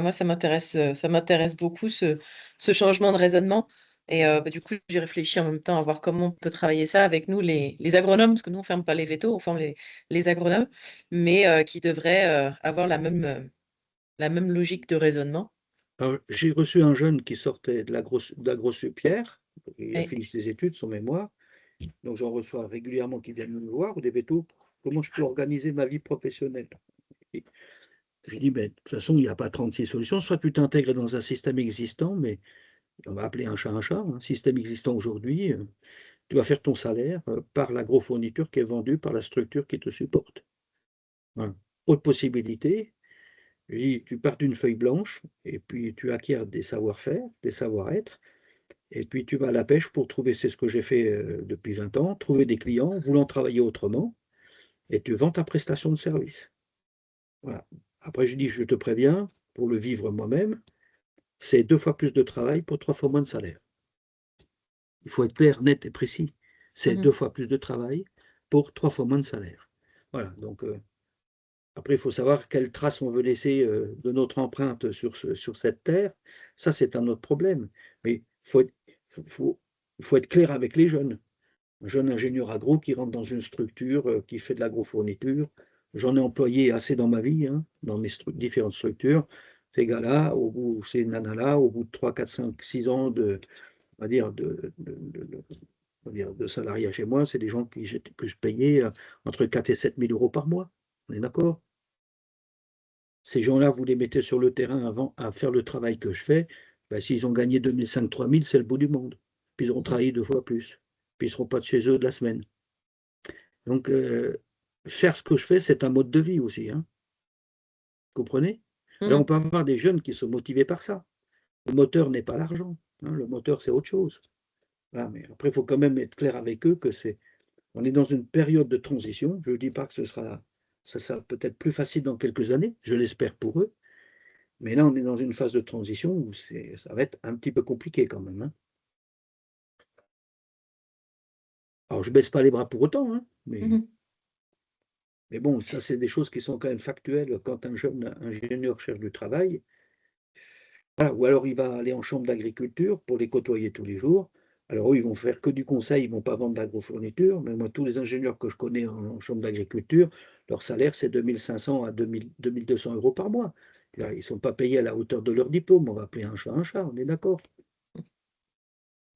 moi, ça m'intéresse beaucoup ce changement de raisonnement. Et du coup, j'ai réfléchi en même temps à voir comment on peut travailler ça avec nous, les agronomes, parce que nous, on ne ferme pas les vétos, on forme les agronomes, mais qui devraient avoir la même logique de raisonnement. Alors, j'ai reçu un jeune qui sortait de la grosse Pierre, il a Et- fini ses études, son mémoire, donc j'en reçois régulièrement qui viennent me voir, ou des vétos, comment je peux organiser ma vie professionnelle? Et je dis, ben, de toute façon, il n'y a pas 36 solutions, soit tu t'intègres dans un système existant, mais on va appeler un chat, un système existant aujourd'hui, tu vas faire ton salaire par l'agrofourniture qui est vendue par la structure qui te supporte. Voilà. Autre possibilité, tu pars d'une feuille blanche et puis tu acquiers des savoir-faire, des savoir-être, et puis tu vas à la pêche pour trouver, c'est ce que j'ai fait depuis 20 ans, trouver des clients voulant travailler autrement, et tu vends ta prestation de service. Voilà. Après, je dis, je te préviens, pour le vivre moi-même, c'est 2 fois plus de travail pour 3 fois moins de salaire. Il faut être clair, net et précis. C'est 2 Mhm. fois plus de travail pour 3 fois moins de salaire. Voilà, donc après, il faut savoir quelle trace on veut laisser de notre empreinte sur cette terre. Ça, c'est un autre problème. Mais faut être clair avec les jeunes. Un jeune ingénieur agro qui rentre dans une structure qui fait de l'agrofourniture. J'en ai employé assez dans ma vie, hein, dans mes différentes structures. Ces gars-là, ces nanas-là, au bout de 3, 4, 5, 6 ans on va dire, on va dire, de salariat chez moi, c'est des gens que je payais entre 4 et 7 000 euros par mois. On est d'accord? Ces gens-là, vous les mettez sur le terrain avant à faire le travail que je fais, ben, s'ils ont gagné 2 500, 3 000, c'est le bout du monde. Puis ils auront travaillé 2 fois plus. Puis ils ne seront pas de chez eux de la semaine. Donc, faire ce que je fais, c'est un mode de vie aussi, hein. Vous comprenez? Alors, on Mhm. peut avoir des jeunes qui sont motivés par ça. Le moteur n'est pas l'argent, hein, le moteur, c'est autre chose. Voilà, mais après, il faut quand même être clair avec eux que on est dans une période de transition. Je ne dis pas que ça sera peut-être plus facile dans quelques années, je l'espère pour eux. Mais là, on est dans une phase de transition où ça va être un petit peu compliqué quand même, hein. Alors, je baisse pas les bras pour autant, hein, Mhm. mais bon, ça, c'est des choses qui sont quand même factuelles quand un jeune ingénieur cherche du travail. Voilà, ou alors il va aller en chambre d'agriculture pour les côtoyer tous les jours. Alors eux, ils vont faire que du conseil, ils vont pas vendre d'agrofourniture. Mais moi, tous les ingénieurs que je connais en chambre d'agriculture, leur salaire, c'est 2 500 à 2 200 euros par mois. Là, ils ne sont pas payés à la hauteur de leur diplôme. On va appeler un chat, on est d'accord.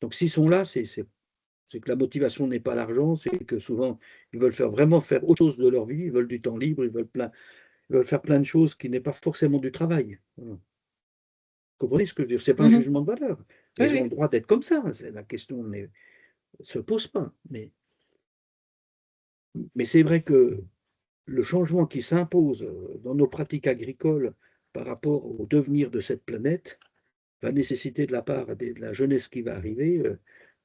Donc s'ils sont là, c'est que la motivation n'est pas l'argent, c'est que souvent, ils veulent vraiment faire autre chose de leur vie, ils veulent du temps libre, ils veulent faire plein de choses qui n'est pas forcément du travail. Voilà. Vous comprenez ce que je veux dire? C'est pas un Mhm. jugement de valeur. Et Oui, ils ont le oui. droit d'être comme ça. La question ne se pose pas. Mais c'est vrai que le changement qui s'impose dans nos pratiques agricoles par rapport au devenir de cette planète va nécessiter de la part de la jeunesse qui va arriver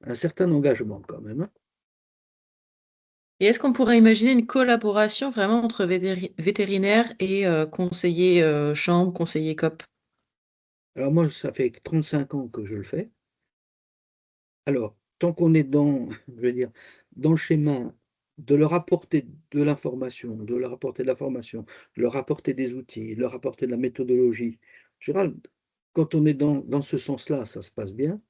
un certain engagement quand même, hein. Et est-ce qu'on pourrait imaginer une collaboration vraiment entre vétérinaires et conseillers chambre, conseillers COP? Alors moi, ça fait 35 ans que je le fais. Alors, tant qu'on est dans, je veux dire, dans le schéma de leur apporter de l'information, de leur apporter de la formation, de leur apporter des outils, de leur apporter de la méthodologie. En général, quand on est dans ce sens-là, ça se passe bien.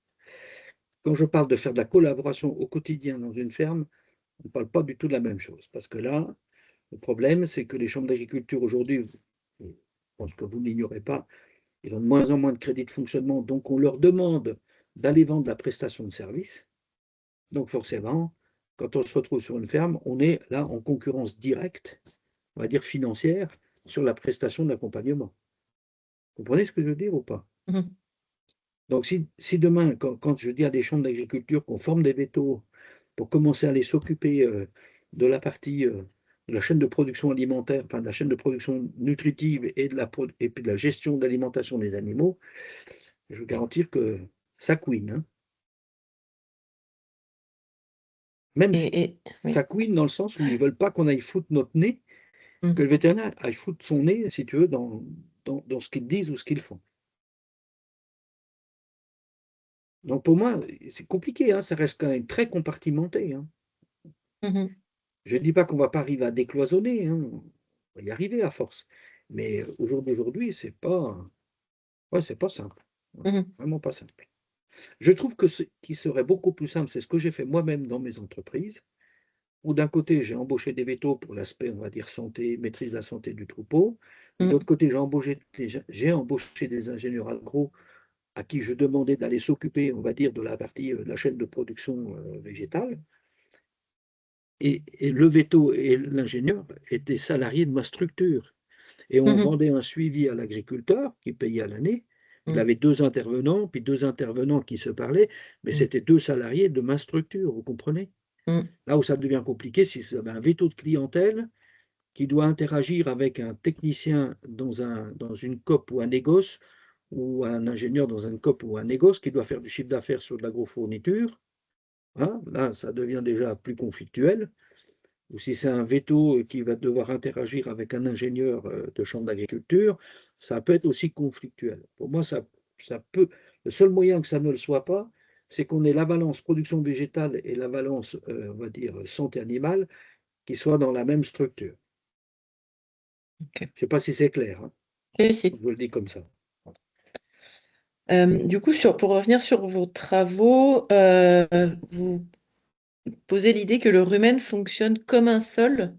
Quand je parle de faire de la collaboration au quotidien dans une ferme, on ne parle pas du tout de la même chose. Parce que là, le problème, c'est que les chambres d'agriculture aujourd'hui, je pense que vous ne l'ignorez pas, ils ont de moins en moins de crédits de fonctionnement, donc on leur demande d'aller vendre la prestation de service. Donc forcément, quand on se retrouve sur une ferme, on est là en concurrence directe, on va dire financière, sur la prestation d'accompagnement. Vous comprenez ce que je veux dire ou pas? Mmh. Donc si demain, quand je dis à des chambres d'agriculture qu'on forme des vétos pour commencer à aller s'occuper de la partie de la chaîne de production alimentaire, enfin de la chaîne de production nutritive et puis de la gestion de l'alimentation des animaux, je veux garantir que ça couine, hein. Même si Oui. ça couine dans le sens où ils ne veulent pas qu'on aille foutre notre nez, Mmh. que le vétérinaire aille foutre son nez, si tu veux, dans ce qu'ils disent ou ce qu'ils font. Donc pour moi, c'est compliqué, hein, ça reste quand même très compartimenté, hein. Mmh. Je ne dis pas qu'on ne va pas arriver à décloisonner, hein, on va y arriver à force. Mais au jour d'aujourd'hui, c'est pas, ouais, c'est pas simple. Ouais, Mmh. vraiment pas simple. Je trouve que ce qui serait beaucoup plus simple, c'est ce que j'ai fait moi-même dans mes entreprises, où d'un côté, j'ai embauché des vétos pour l'aspect, on va dire, santé, maîtrise de la santé du troupeau. Puis de Mmh. l'autre côté, j'ai embauché des ingénieurs agro à qui je demandais d'aller s'occuper, on va dire, de la partie de la chaîne de production végétale. Et le veto et l'ingénieur étaient salariés de ma structure. Et on Mmh. rendait un suivi à l'agriculteur qui payait à l'année. Il Mmh. avait 2 intervenants, puis 2 intervenants qui se parlaient, mais Mmh. c'était 2 salariés de ma structure, vous comprenez? Mmh. Là où ça devient compliqué, c'est si vous avez un veto de clientèle qui doit interagir avec un technicien dans une COP ou un négoce, ou un ingénieur dans une COP ou un négoce qui doit faire du chiffre d'affaires sur de l'agrofourniture, hein, là, ça devient déjà plus conflictuel. Ou si c'est un veto qui va devoir interagir avec un ingénieur de chambre d'agriculture, ça peut être aussi conflictuel. Pour moi, ça peut. Le seul moyen que ça ne le soit pas, c'est qu'on ait la balance production végétale et la balance, on va dire, santé animale, qui soient dans la même structure. OK. Je ne sais pas si c'est clair, hein, Oui, je si. vous le dis comme ça. Du coup, pour revenir sur vos travaux, vous posez l'idée que le rumen fonctionne comme un sol.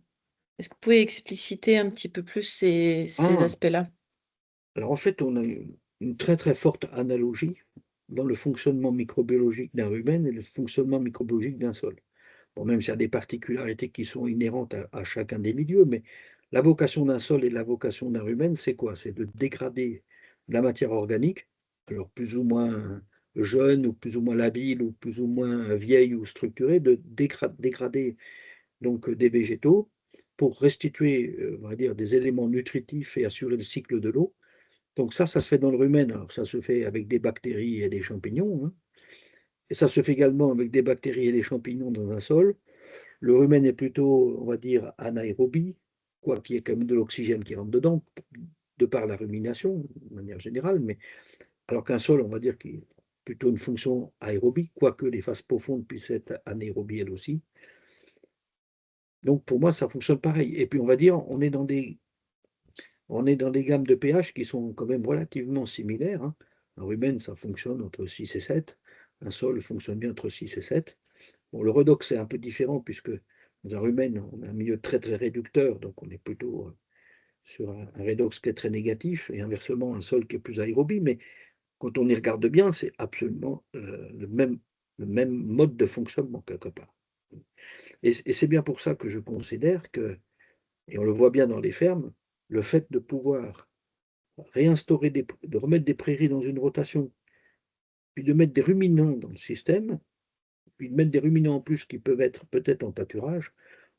Est-ce que vous pouvez expliciter un petit peu plus ces Ah, aspects-là? alors en fait, on a une très très forte analogie dans le fonctionnement microbiologique d'un rumen et le fonctionnement microbiologique d'un sol. Bon, même s'il y a des particularités qui sont inhérentes à chacun des milieux, mais la vocation d'un sol et la vocation d'un rumen, c'est quoi? C'est de dégrader la matière organique, alors plus ou moins jeune, ou plus ou moins labile, ou plus ou moins vieille ou structurée, de dégrader donc des végétaux pour restituer, on va dire, des éléments nutritifs et assurer le cycle de l'eau. Donc ça se fait dans le rumen. Alors ça se fait avec des bactéries et des champignons, hein, et ça se fait également avec des bactéries et des champignons dans un sol. Le rumen est plutôt, on va dire, anaérobie, quoi qu'il y ait quand même de l'oxygène qui rentre dedans, de par la rumination, de manière générale, mais alors qu'un sol, on va dire, qui est plutôt une fonction aérobie, quoique les phases profondes puissent être anaérobies elles aussi. Donc pour moi, ça fonctionne pareil. Et puis on va dire, on est dans des gammes de pH qui sont quand même relativement similaires, hein. Un rumen, ça fonctionne entre 6 et 7. Un sol fonctionne bien entre 6 et 7. Bon, le redox, c'est un peu différent puisque dans un rumen, on a un milieu très très réducteur, donc on est plutôt sur un redox qui est très négatif, et inversement, un sol qui est plus aérobie. Mais quand on y regarde bien, c'est absolument le même mode de fonctionnement quelque part. Et c'est bien pour ça que je considère que, et on le voit bien dans les fermes, le fait de pouvoir réinstaurer de remettre des prairies dans une rotation, puis de mettre des ruminants dans le système, puis de mettre des ruminants en plus qui peuvent être peut-être en pâturage,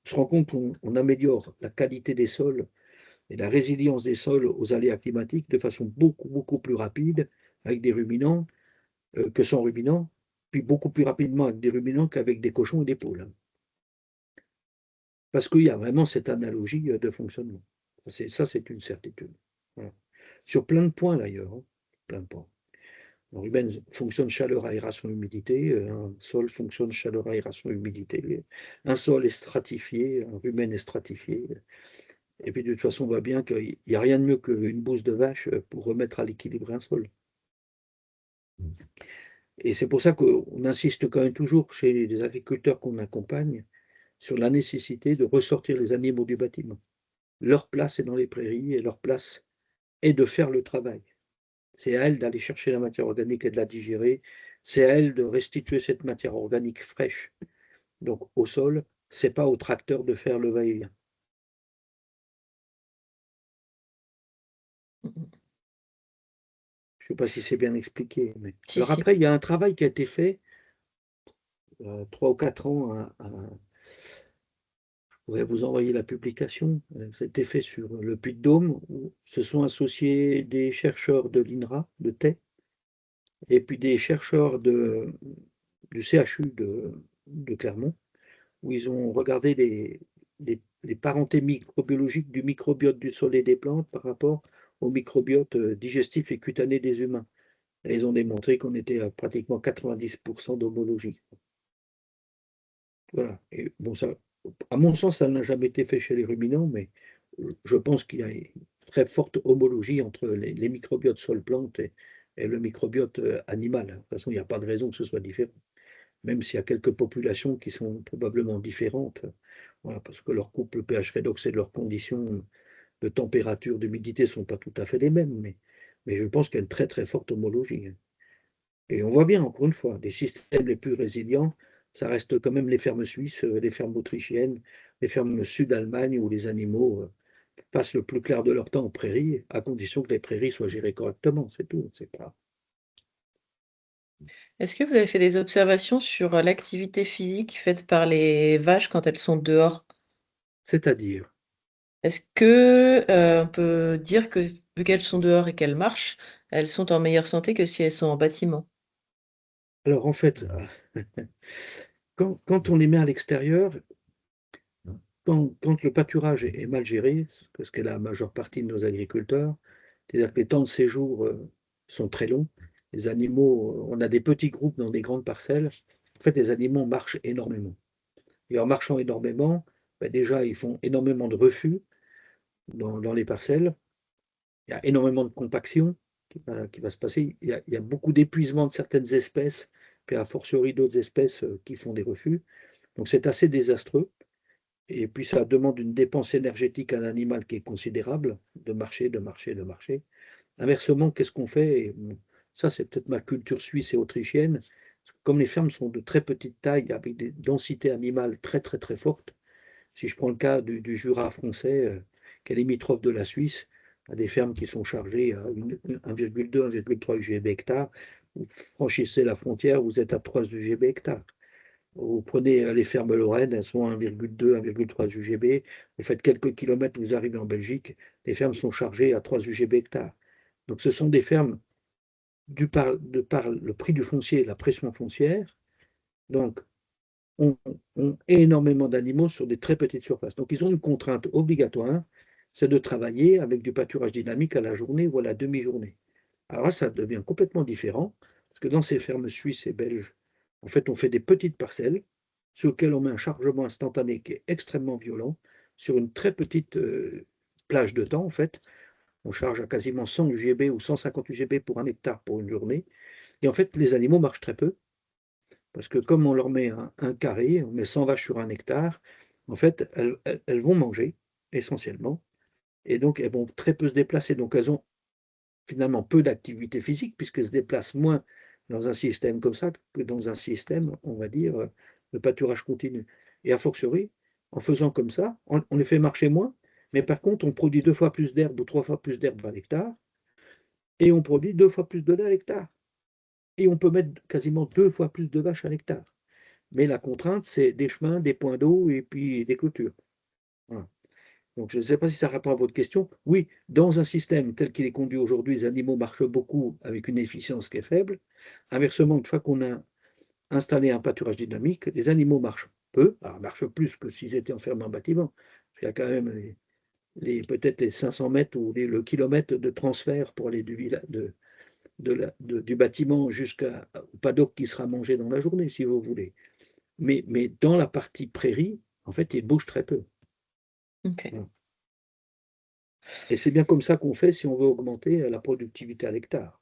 on se rend compte qu'on améliore la qualité des sols et la résilience des sols aux aléas climatiques de façon beaucoup, beaucoup plus rapide avec des ruminants que sans ruminants. puis beaucoup plus rapidement avec des ruminants qu'avec des cochons et des poules, hein. Parce qu'il y a vraiment cette analogie de fonctionnement. Ça, c'est une certitude. Voilà. Sur plein de points d'ailleurs, hein, plein de points. Un rumen fonctionne chaleur, aération, humidité. Un sol fonctionne chaleur, aération, humidité. Un sol est stratifié, un rumen est stratifié. Et puis de toute façon, on voit bien qu'il n'y a rien de mieux qu'une bouse de vache pour remettre à l'équilibre un sol. Et c'est pour ça qu'on insiste quand même toujours chez les agriculteurs qu'on accompagne sur la nécessité de ressortir les animaux du bâtiment. Leur place est dans les prairies et leur place est de faire le travail. C'est à elles d'aller chercher la matière organique et de la digérer. C'est à elles de restituer cette matière organique fraîche. Donc au sol, c'est pas au tracteur de faire le va-et-vient. Mmh mh. Je ne sais pas si c'est bien expliqué. Mais... Si, Alors si. après, il y a un travail qui a été fait 3 ou 4 ans. Je pourrais vous envoyer la publication. Ça a été fait sur le Puy-de-Dôme, où se sont associés des chercheurs de l'INRA, de Thais, et puis des chercheurs du CHU de Clermont, où ils ont regardé les parentés microbiologiques du microbiote du sol et des plantes par rapport au microbiote digestif et cutané des humains. Et ils ont démontré qu'on était à pratiquement 90% d'homologie. Voilà. Et bon, ça, à mon sens, ça n'a jamais été fait chez les ruminants, mais je pense qu'il y a une très forte homologie entre les microbiotes sol-plante et le microbiote animal. De toute façon, il n'y a pas de raison que ce soit différent, même s'il y a quelques populations qui sont probablement différentes, voilà, parce que leur couple pH redox et leurs conditions de température, d'humidité ne sont pas tout à fait les mêmes, mais je pense qu'il y a une très très forte homologie, hein. Et on voit bien, encore une fois, des systèmes les plus résilients, ça reste quand même les fermes suisses, les fermes autrichiennes, les fermes sud-Allemagne où les animaux passent le plus clair de leur temps en prairie, à condition que les prairies soient gérées correctement, c'est tout. C'est pas... Est-ce que vous avez fait des observations sur, l'activité physique faite par les vaches quand elles sont dehors? C'est-à-dire, Est-ce que, on peut dire que vu qu'elles sont dehors et qu'elles marchent, elles sont en meilleure santé que si elles sont en bâtiment? alors en fait, quand on les met à l'extérieur, quand le pâturage est mal géré, ce qu'est la majeure partie de nos agriculteurs, c'est-à-dire que les temps de séjour sont très longs, les animaux, on a des petits groupes dans des grandes parcelles, en fait les animaux marchent énormément. Et en marchant énormément, bah, déjà ils font énormément de refus dans les parcelles, il y a énormément de compaction qui va se passer, il y a beaucoup d'épuisement de certaines espèces, puis a fortiori d'autres espèces qui font des refus, donc c'est assez désastreux. Et puis ça demande une dépense énergétique à un animal qui est considérable, de marcher, de marcher, de marcher. Inversement, qu'est-ce qu'on fait? Et bon, ça, c'est peut-être ma culture suisse et autrichienne. Comme les fermes sont de très petite taille, avec des densités animales très très très fortes, si je prends le cas du Jura français, qui est limitrophe de la Suisse, à des fermes qui sont chargées à 1,2, 1,3 UGB hectare, vous franchissez la frontière, vous êtes à 3 UGB hectare. Vous prenez les fermes lorraines, elles sont à 1,2, 1,3 UGB. Vous faites quelques kilomètres, vous arrivez en Belgique, les fermes sont chargées à 3 UGB hectare. Donc ce sont des fermes, de par le prix du foncier et la pression foncière, donc ont énormément d'animaux sur des très petites surfaces. Donc ils ont une contrainte obligatoire, c'est de travailler avec du pâturage dynamique à la journée ou à la demi-journée. Alors là, ça devient complètement différent, parce que dans ces fermes suisses et belges, en fait, on fait des petites parcelles sur lesquelles on met un chargement instantané qui est extrêmement violent, sur une très petite plage de temps, en fait. On charge à quasiment 100 UGB ou 150 UGB pour un hectare pour une journée. Et en fait, les animaux marchent très peu, parce que comme on leur met un carré, on met 100 vaches sur un hectare, en fait, elles vont manger essentiellement, et donc elles vont très peu se déplacer. Donc elles ont finalement peu d'activité physique, puisqu'elles se déplacent moins dans un système comme ça que dans un système, on va dire, de pâturage continu. Et a fortiori, en faisant comme ça, on les fait marcher moins, mais par contre, on produit 2 fois plus d'herbe ou 3 fois plus d'herbe à l'hectare, et on produit 2 fois plus de lait à l'hectare. Et on peut mettre quasiment 2 fois plus de vaches à l'hectare. Mais la contrainte, c'est des chemins, des points d'eau et puis des clôtures. Voilà. Donc je ne sais pas si ça répond à votre question. Oui, dans un système tel qu'il est conduit aujourd'hui, les animaux marchent beaucoup avec une efficience qui est faible. Inversement, une fois qu'on a installer un pâturage dynamique, les animaux marchent peu, alors marchent plus que s'ils étaient enfermés en bâtiment. Parce qu'il y a quand même peut-être les 500 mètres ou le kilomètre de transfert pour aller du bâtiment jusqu'au paddock qui sera mangé dans la journée, si vous voulez. Mais dans la partie prairie, en fait, ils bougent très peu. OK. Voilà. Et c'est bien comme ça qu'on fait si on veut augmenter la productivité à l'hectare.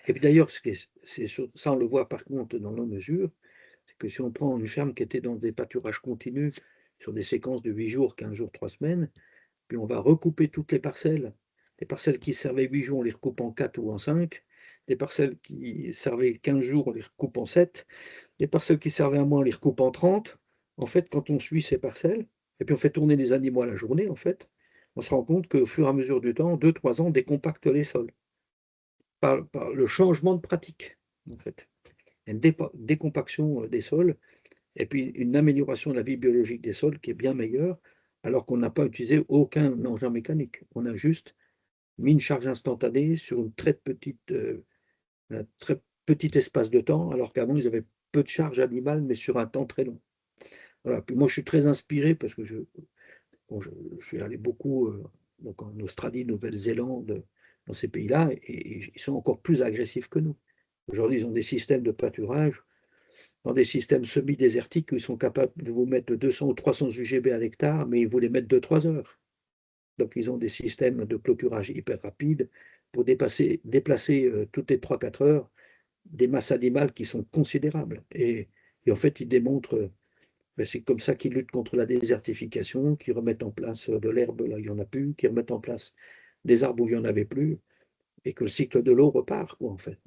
Et puis d'ailleurs, ça on le voit par contre dans nos mesures, c'est que si on prend une ferme qui était dans des pâturages continus sur des séquences de 8 jours, 15 jours, 3 semaines, puis on va recouper toutes les parcelles. Les parcelles qui servaient 8 jours, on les recoupe en 4 ou en 5. Les parcelles qui servaient 15 jours, on les recoupe en 7. Les parcelles qui servaient un mois, on les recoupe en 30. En fait, quand on suit ces parcelles, et puis on fait tourner les animaux à la journée, en fait, on se rend compte qu'au fur et à mesure du temps, 2-3 ans, on décompacte les sols. Par le changement de pratique, en fait. Une décompaction des sols, et puis une amélioration de la vie biologique des sols qui est bien meilleure, alors qu'on n'a pas utilisé aucun engin mécanique. On a juste mis une charge instantanée sur un très petit espace de temps, alors qu'avant, ils avaient peu de charge animale, mais sur un temps très long. Voilà. Puis moi, je suis très inspiré parce que bon, je suis allé beaucoup donc en Australie, Nouvelle-Zélande, dans ces pays-là, et ils sont encore plus agressifs que nous. Aujourd'hui, ils ont des systèmes de pâturage, dans des systèmes semi-désertiques où ils sont capables de vous mettre 200 ou 300 UGB à l'hectare, mais ils vous les mettent 2-3 heures. Donc, ils ont des systèmes de clôturage hyper rapides pour déplacer toutes les 3-4 heures des masses animales qui sont considérables. Et en fait, ils démontrent, c'est comme ça qu'ils luttent contre la désertification, qu'ils remettent en place de l'herbe là, il n'y en a plus, qu'ils remettent en place des arbres où il n'y en avait plus, et que le cycle de l'eau repart, quoi, en fait.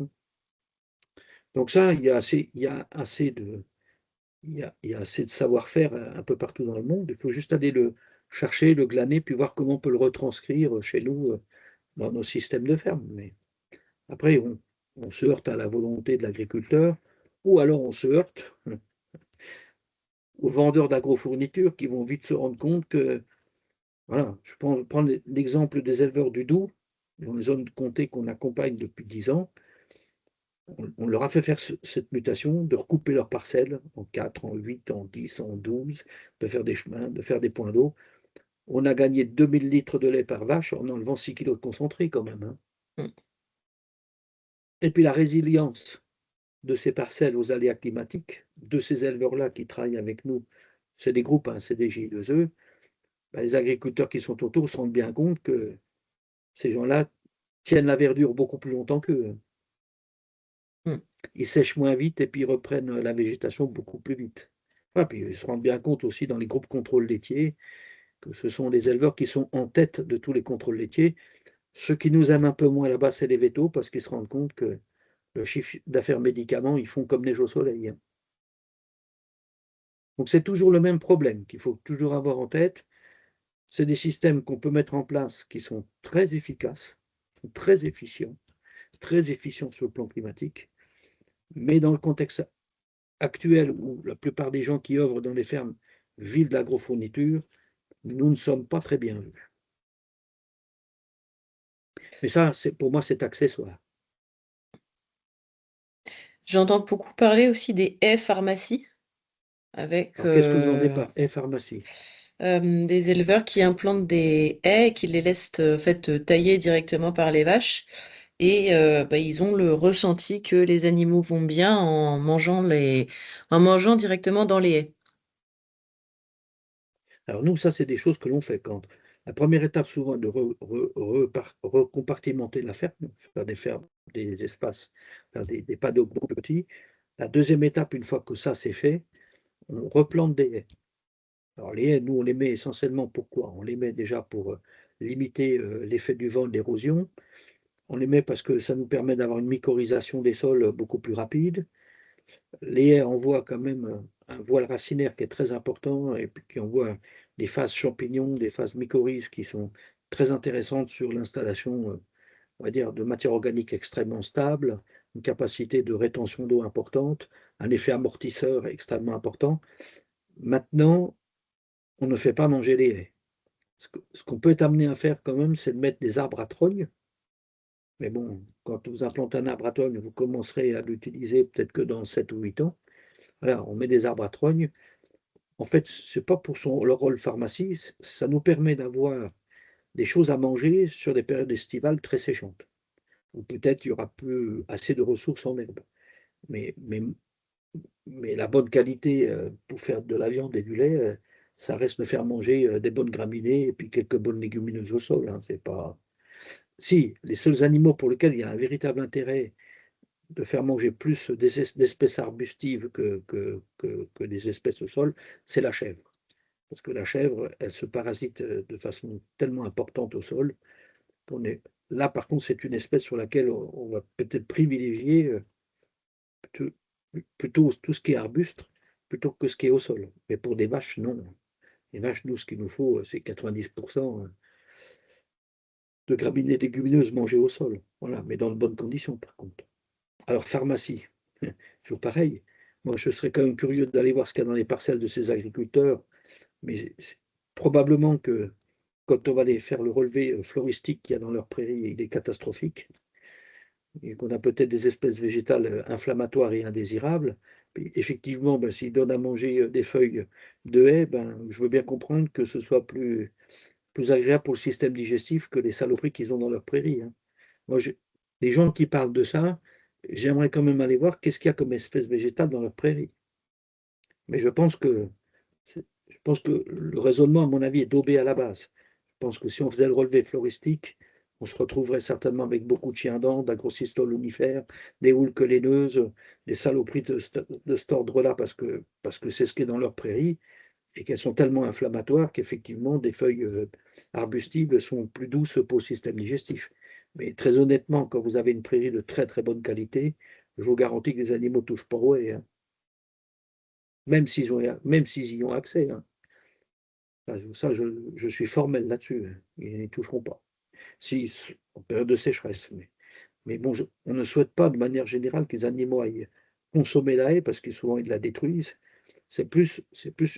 Donc ça, il y a assez de savoir-faire un peu partout dans le monde. Il faut juste aller le chercher, le glaner, puis voir comment on peut le retranscrire chez nous dans nos systèmes de ferme. Mais après, on se heurte à la volonté de l'agriculteur, ou alors on se heurte aux vendeurs d'agrofournitures qui vont vite se rendre compte que, voilà, je peux prendre l'exemple des éleveurs du Doubs, dans les zones comté qu'on accompagne depuis 10 ans. On leur a fait faire cette mutation, de recouper leurs parcelles en 4, en 8, en 10, en 12, de faire des chemins, de faire des points d'eau. On a gagné 2000 litres de lait par vache en enlevant 6 kilos de concentré quand même. Hein. Mmh. Et puis la résilience de ces parcelles aux aléas climatiques, de ces éleveurs-là qui travaillent avec nous, c'est des groupes, hein, c'est des J2E, ben, les agriculteurs qui sont autour se rendent bien compte que ces gens-là tiennent la verdure beaucoup plus longtemps qu'eux. Mmh. Ils sèchent moins vite et puis ils reprennent la végétation beaucoup plus vite. Voilà, puis ils se rendent bien compte aussi dans les groupes contrôle laitier que ce sont les éleveurs qui sont en tête de tous les contrôles laitiers. Ceux qui nous aiment un peu moins là-bas, c'est les vétos, parce qu'ils se rendent compte que le chiffre d'affaires médicaments, ils font comme neige au soleil. Hein. Donc c'est toujours le même problème qu'il faut toujours avoir en tête. C'est des systèmes qu'on peut mettre en place qui sont très efficaces, très efficients sur le plan climatique, mais dans le contexte actuel où la plupart des gens qui œuvrent dans les fermes vivent de l'agrofourniture, nous ne sommes pas très bien vus. Mais ça, pour moi, c'est accessoire. J'entends beaucoup parler aussi des haies pharmacie avec, Alors, qu'est-ce que vous entendez par e-pharmacie? des éleveurs qui implantent des haies et qui les laissent, en fait, tailler directement par les vaches et bah, ils ont le ressenti que les animaux vont bien en mangeant directement dans les haies. Alors nous, ça, c'est des choses que l'on fait quand la première étape souvent de recompartimenter la ferme, faire des fermes, des espaces, faire des paddocks beaucoup plus petits. La deuxième étape, une fois que ça c'est fait, on replante des haies. Alors les haies, nous, on les met essentiellement pourquoi? On les met déjà pour limiter l'effet du vent, de l'érosion. On les met parce que ça nous permet d'avoir une mycorhisation des sols beaucoup plus rapide. Les haies envoient quand même un voile racinaire qui est très important et puis qui envoie des phases champignons, des phases mycorhizes qui sont très intéressantes sur l'installation, on va dire, de matière organique extrêmement stable, une capacité de rétention d'eau importante, un effet amortisseur extrêmement important. Maintenant, on ne fait pas manger les haies. Ce qu'on peut être amené à faire quand même, c'est de mettre des arbres à trogne Mais bon, quand vous implantez un arbre à trogne, vous commencerez à l'utiliser peut-être que dans 7 ou 8 ans. Voilà, on met des arbres à trogne. En fait, c'est pas pour leur rôle pharmacie, ça nous permet d'avoir des choses à manger sur des périodes estivales très séchantes, où peut-être il y aura peu assez de ressources en herbe. Mais mais mais la bonne qualité, pour faire de la viande et du lait, ça reste de faire manger, des bonnes graminées et puis quelques bonnes légumineuses au sol, hein, c'est pas si, les seuls animaux pour lesquels il y a un véritable intérêt de faire manger plus d'espèces arbustives que des espèces au sol, c'est la chèvre. Parce que la chèvre, elle se parasite, de façon tellement importante au sol qu'on est là par contre, c'est une espèce sur laquelle on va peut-être privilégier, plutôt plutôt tout ce qui est arbuste, plutôt que ce qui est au sol. Mais pour des vaches, non. Les vaches, nous, ce qu'il nous faut, c'est 90 de graminées légumineuses mangées au sol. Voilà, mais dans de bonnes conditions par contre. Alors pharmacie, toujours pareil. Moi, je serais quand même curieux d'aller voir ce qu'il y a dans les parcelles de ces agriculteurs, mais probablement que quand on va aller faire le relevé floristique qu'il y a dans leurs prairies, il est catastrophique, et qu'on a peut-être des espèces végétales inflammatoires et indésirables. Et effectivement, ben, s'ils donnent à manger des feuilles de haies, ben, je veux bien comprendre que ce soit plus agréable pour le système digestif que les saloperies qu'ils ont dans leurs prairies, hein. Moi, les gens qui parlent de ça, j'aimerais quand même aller voir qu'est-ce qu'il y a comme espèce végétale dans leurs prairies. Mais je pense que le raisonnement, à mon avis, est daubé à la base. Je pense que si on faisait le relevé floristique, on se retrouverait certainement avec beaucoup de chiens-dents, d'agrosistole unifères, des houles laineuses, des saloperies de cet ordre-là, parce que c'est ce qui est dans leurs prairies, et qu'elles sont tellement inflammatoires qu'effectivement, des feuilles arbustives sont plus douces pour le système digestif. Mais très honnêtement, quand vous avez une prairie de très très bonne qualité, je vous garantis que les animaux ne touchent pas au haies, hein, même s'ils y ont accès, hein. Ça, je suis formel là-dessus, hein. Ils n'y toucheront pas. Si, en période de sécheresse, mais bon, on ne souhaite pas de manière générale que les animaux aillent consommer la haie parce que souvent ils la détruisent. C'est plus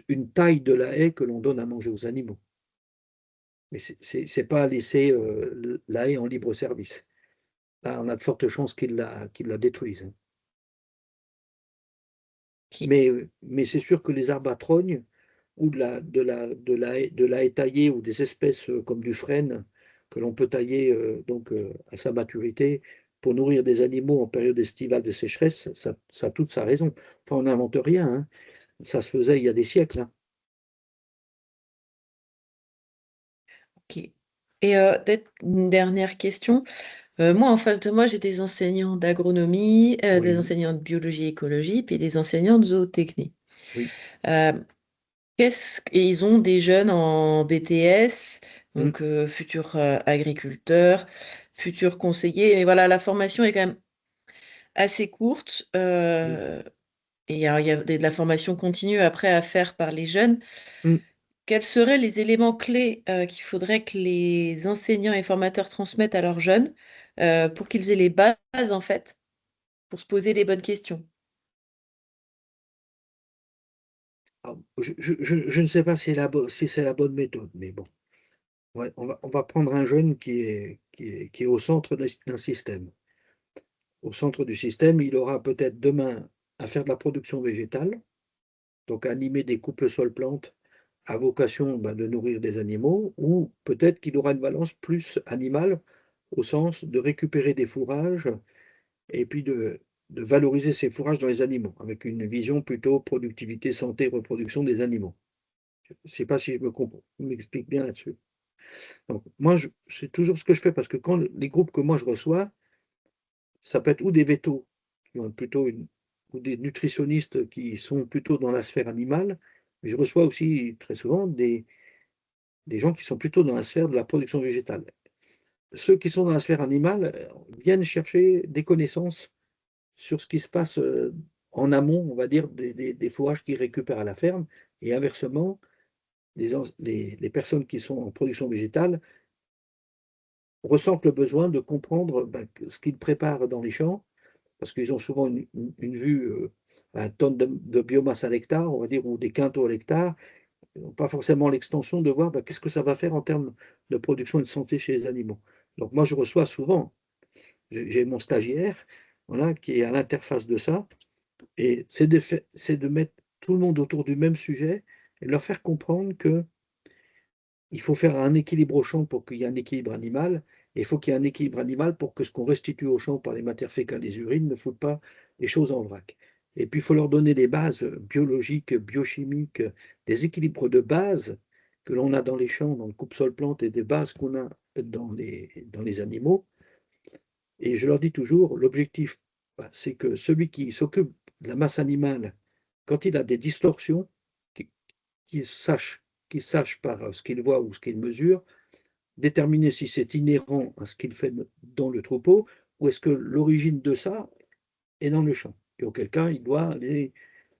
une taille de la haie que l'on donne à manger aux animaux. Mais c'est pas laisser la haie en libre service. Là, on a de fortes chances qu'ils la détruisent, hein. OK. Mais c'est sûr que les arbres à trogne ou de la haie taillée ou des espèces comme du frêne que l'on peut tailler donc à sa maturité pour nourrir des animaux en période estivale de sécheresse, ça a toute sa raison. Enfin, on n'invente rien, hein. Ça se faisait il y a des siècles, hein. OK. Et peut-être une dernière question. Moi, en face de moi, j'ai des enseignants d'agronomie, des Oui, enseignants de biologie écologie, puis des enseignants de zootechnie. oui. Euh, et ils ont des jeunes en BTS, Mmh, donc futurs agriculteurs, futurs conseillers. Mais voilà, la formation est quand même assez courte. oui. Et il y a de la formation continue après à faire par les jeunes. Mmh. Quels seraient les éléments clés qu'il faudrait que les enseignants et formateurs transmettent à leurs jeunes pour qu'ils aient les bases, en fait, pour se poser les bonnes questions? Alors, je ne sais pas si c'est la bonne méthode, mais bon, ouais, on va prendre un jeune qui est au centre d'un système. Au centre du système, il aura peut-être demain à faire de la production végétale, donc à animer des couples sol-plantes à vocation, ben, de nourrir des animaux, ou peut-être qu'il aura une balance plus animale, au sens de récupérer des fourrages et puis de valoriser ces fourrages dans les animaux, avec une vision plutôt productivité, santé, reproduction des animaux. Je ne sais pas si je m'explique bien là-dessus. Donc moi, c'est toujours ce que je fais parce que quand les groupes que moi je reçois, ça peut être ou des vétos qui ont plutôt ou des nutritionnistes qui sont plutôt dans la sphère animale, mais je reçois aussi très souvent des gens qui sont plutôt dans la sphère de la production végétale. Ceux qui sont dans la sphère animale, viennent chercher des connaissances sur ce qui se passe, en amont, on va dire, des fourrages qu'ils récupèrent à la ferme, et inversement, les personnes qui sont en production végétale ressentent le besoin de comprendre, ben, ce qu'ils préparent dans les champs, parce qu'ils ont souvent une vue, à tonnes de biomasse à l'hectare, on va dire, ou des quintaux à l'hectare. Ils n'ont pas forcément l'extension de voir, bah, qu'est-ce que ça va faire en termes de production et de santé chez les animaux. Donc moi, je reçois souvent j'ai mon stagiaire, voilà, qui est à l'interface de ça, et c'est de mettre tout le monde autour du même sujet et de leur faire comprendre que il faut faire un équilibre au champ pour qu'il y ait un équilibre animal, et il faut qu'il y ait un équilibre animal pour que ce qu'on restitue au champ par les matières fécales des urines ne foute pas les choses en vrac. Et puis il faut leur donner des bases biologiques, biochimiques, des équilibres de base que l'on a dans les champs, dans le coupe-sol plante, et des bases qu'on a dans les animaux. Et je leur dis toujours, l'objectif, bah, c'est que celui qui s'occupe de la masse animale, quand il a des distorsions, qu'il qu'il sache, qu'il sache par ce qu'il voit ou ce qu'il mesure, déterminer si c'est inhérent à ce qu'il fait dans le troupeau, ou est-ce que l'origine de ça est dans le champ. Et auquel cas, il doit aller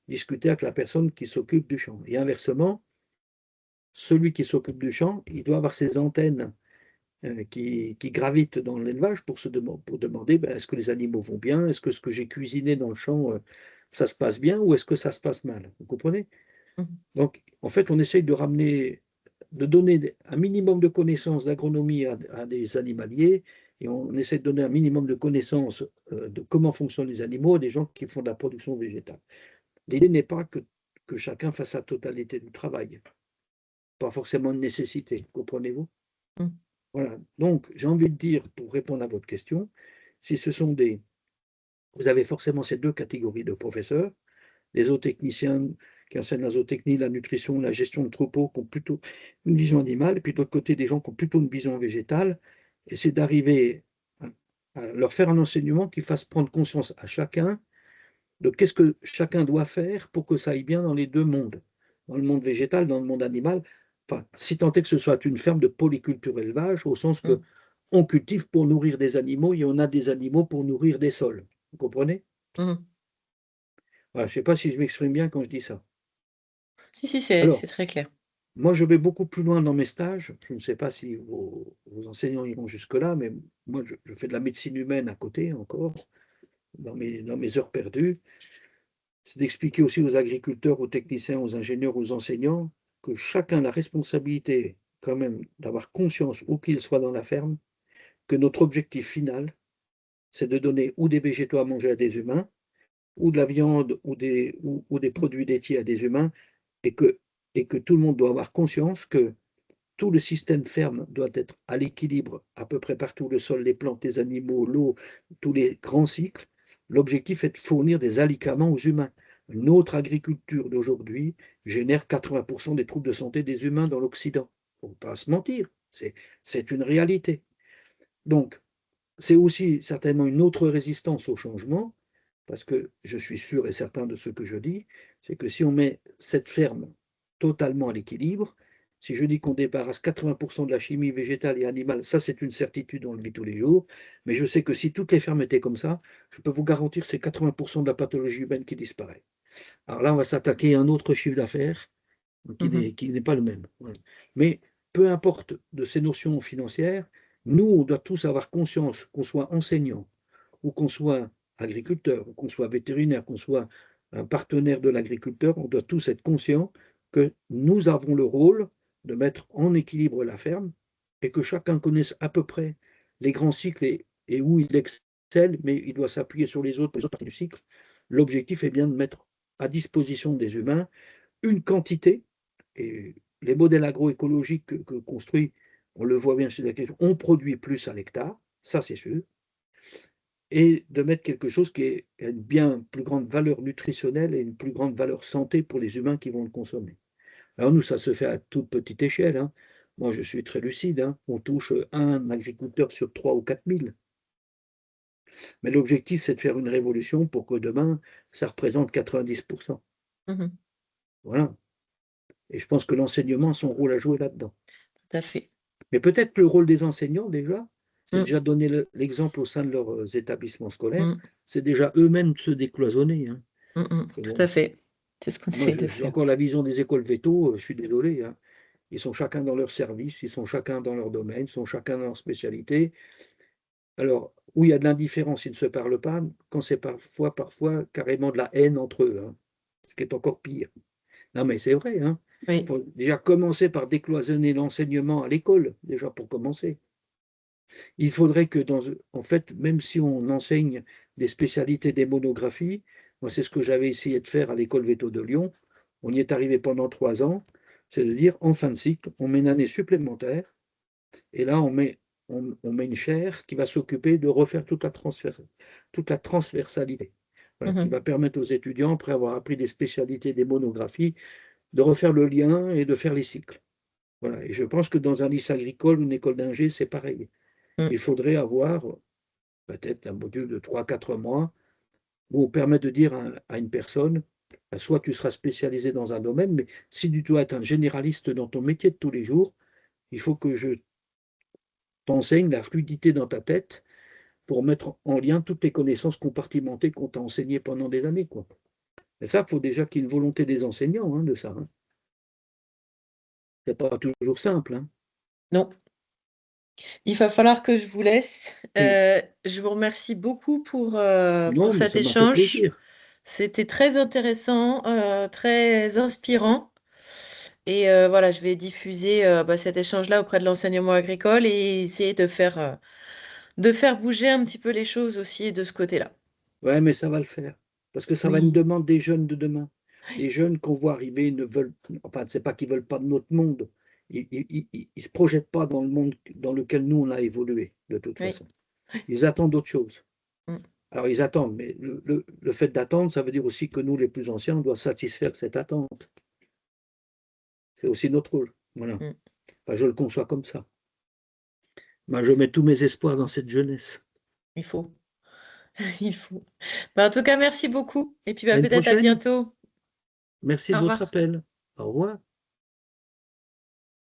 discuter avec la personne qui s'occupe du champ. Et inversement, celui qui s'occupe du champ, il doit avoir ses antennes qui gravitent dans l'élevage pour demander ben, est-ce que les animaux vont bien, est-ce que ce que j'ai cuisiné dans le champ, ça se passe bien ou est-ce que ça se passe mal. Vous comprenez? Mhm. Donc, en fait, on essaye de ramener, de donner un minimum de connaissances d'agronomie à des animaliers, et on essaie de donner un minimum de connaissances de comment fonctionnent les animaux à des gens qui font de la production végétale. L'idée n'est pas que chacun fasse la totalité du travail, pas forcément une nécessité, comprenez-vous? Mhm. Voilà. Donc, j'ai envie de dire, pour répondre à votre question, si ce sont des, vous avez forcément ces deux catégories de professeurs, des zootechniciens qui enseignent la zootechnie, la nutrition, la gestion de troupeaux, qui ont plutôt une vision animale, et puis de l'autre côté, des gens qui ont plutôt une vision végétale, et c'est d'arriver à leur faire un enseignement qui fasse prendre conscience à chacun de qu'est-ce que chacun doit faire pour que ça aille bien dans les deux mondes, dans le monde végétal, dans le monde animal, enfin, si tant est que ce soit une ferme de polyculture élevage, au sens que Mhm. on cultive pour nourrir des animaux et on a des animaux pour nourrir des sols. Vous comprenez? Mhm. Voilà, je ne sais pas si je m'exprime bien quand je dis ça. Si, si, c'est Alors, très clair. moi, je vais beaucoup plus loin dans mes stages. Je ne sais pas si vos enseignants iront jusque-là, mais moi, je fais de la médecine humaine à côté encore, dans mes heures perdues. C'est d'expliquer aussi aux agriculteurs, aux techniciens, aux ingénieurs, aux enseignants, que chacun a la responsabilité quand même d'avoir conscience, où qu'il soit dans la ferme, que notre objectif final, c'est de donner ou des végétaux à manger à des humains, ou de la viande, ou des Mhm. produits laitiers à des humains, et et que tout le monde doit avoir conscience que tout le système ferme doit être à l'équilibre à peu près partout, le sol, les plantes, les animaux, l'eau, tous les grands cycles. L'objectif est de fournir des alicaments aux humains. Notre agriculture d'aujourd'hui génère 80% des troubles de santé des humains dans l'Occident. Il ne faut pas se mentir, c'est une réalité. Donc, c'est aussi certainement une autre résistance au changement, parce que je suis sûr et certain de ce que je dis, c'est que si on met cette ferme totalement à l'équilibre, si je dis qu'on débarrasse 80% de la chimie végétale et animale, ça c'est une certitude, on le vit tous les jours, mais je sais que si toutes les fermes étaient comme ça, je peux vous garantir que c'est 80% de la pathologie humaine qui disparaît. Alors là, on va s'attaquer à un autre chiffre d'affaires Mhm. qui n'est pas le même. Voilà. Mais peu importe de ces notions financières, nous, on doit tous avoir conscience, qu'on soit enseignant, ou qu'on soit agriculteur, ou qu'on soit vétérinaire, qu'on soit un partenaire de l'agriculteur, on doit tous être conscients que nous avons le rôle de mettre en équilibre la ferme et que chacun connaisse à peu près les grands cycles et où il excelle, mais il doit s'appuyer sur les autres parties du cycle. L'objectif est bien de mettre à disposition des humains une quantité, et les modèles agroécologiques que construit, on le voit bien sur la question, on produit plus à l'hectare, ça c'est sûr, et de mettre quelque chose qui ait une bien plus grande valeur nutritionnelle et une plus grande valeur santé pour les humains qui vont le consommer. Alors nous, ça se fait à toute petite échelle, hein. Moi, je suis très lucide, hein. On touche un agriculteur sur 3 ou 4 000. Mais l'objectif, c'est de faire une révolution pour que demain, ça représente 90%. Mhm. Voilà. Et je pense que l'enseignement a son rôle à jouer là-dedans. Tout à fait. Mais peut-être le rôle des enseignants, déjà, c'est Mhm. déjà donner l'exemple au sein de leurs établissements scolaires, Mhm. c'est déjà eux-mêmes de se décloisonner, hein. Mhm. Et Tout à bon, fait. C'est ce qu'on moi, essaye de j'ai faire. encore la vision des écoles véto, je suis désolé, hein. Ils sont chacun dans leur service, ils sont chacun dans leur domaine, ils sont chacun dans leur spécialité. Alors, où il y a de l'indifférence, ils ne se parlent pas, quand c'est parfois carrément de la haine entre eux, hein, ce qui est encore pire. Non, mais c'est vrai, hein. Il Oui. faut déjà commencer par décloisonner l'enseignement à l'école, déjà pour commencer. Il faudrait que en fait, même si on enseigne des spécialités des monographies, moi c'est ce que j'avais essayé de faire à l'école Veto de Lyon, on y est arrivé pendant 3 ans, c'est de dire en fin de cycle, on met une année supplémentaire, et là on met une chaire qui va s'occuper de refaire toute la transversalité, voilà, qui Mhm. va permettre aux étudiants, après avoir appris des spécialités des monographies, de refaire le lien et de faire les cycles. Voilà. Et je pense que dans un lycée agricole ou une école d'ingé, c'est pareil. Mm. Il faudrait avoir peut-être un module de 3 4 mois où on permet de dire à une personne, soit tu seras spécialisé dans un domaine, mais si tu dois être un généraliste dans ton métier de tous les jours, il faut que je t'enseigne la fluidité dans ta tête pour mettre en lien toutes les connaissances compartimentées qu'on t'a enseignées pendant des années, quoi. Et ça, il faut déjà qu'il y ait une volonté des enseignants, hein, de ça, hein. C'est pas toujours simple, hein. Non, il va falloir que je vous laisse. Mm. Je vous remercie beaucoup pour Non, mais cet ça m'a fait échange. plaisir. C'était très intéressant, très inspirant. Et voilà, je vais diffuser cet échange-là auprès de l'enseignement agricole et essayer de faire bouger un petit peu les choses aussi de ce côté-là. Ouais, mais ça va le faire. Parce que ça va être une Oui, demande des jeunes de demain. Les jeunes qu'on voit arriver ne veulent, enfin, c'est pas qu'ils veulent pas de notre monde. Ils se projettent pas dans le monde dans lequel nous on a évolué, de toute oui. façon. Ils attendent autre chose. Mm. Alors ils attendent, mais le fait d'attendre, ça veut dire aussi que nous, les plus anciens, on doit satisfaire cette attente. C'est aussi notre rôle. Voilà. Mm. Enfin, je le conçois comme ça. Moi, je mets tous mes espoirs dans cette jeunesse. Il faut, il faut. En tout cas, merci beaucoup. Et puis À une peut-être à prochaine. bientôt. Merci Au de votre revoir. appel. Au revoir.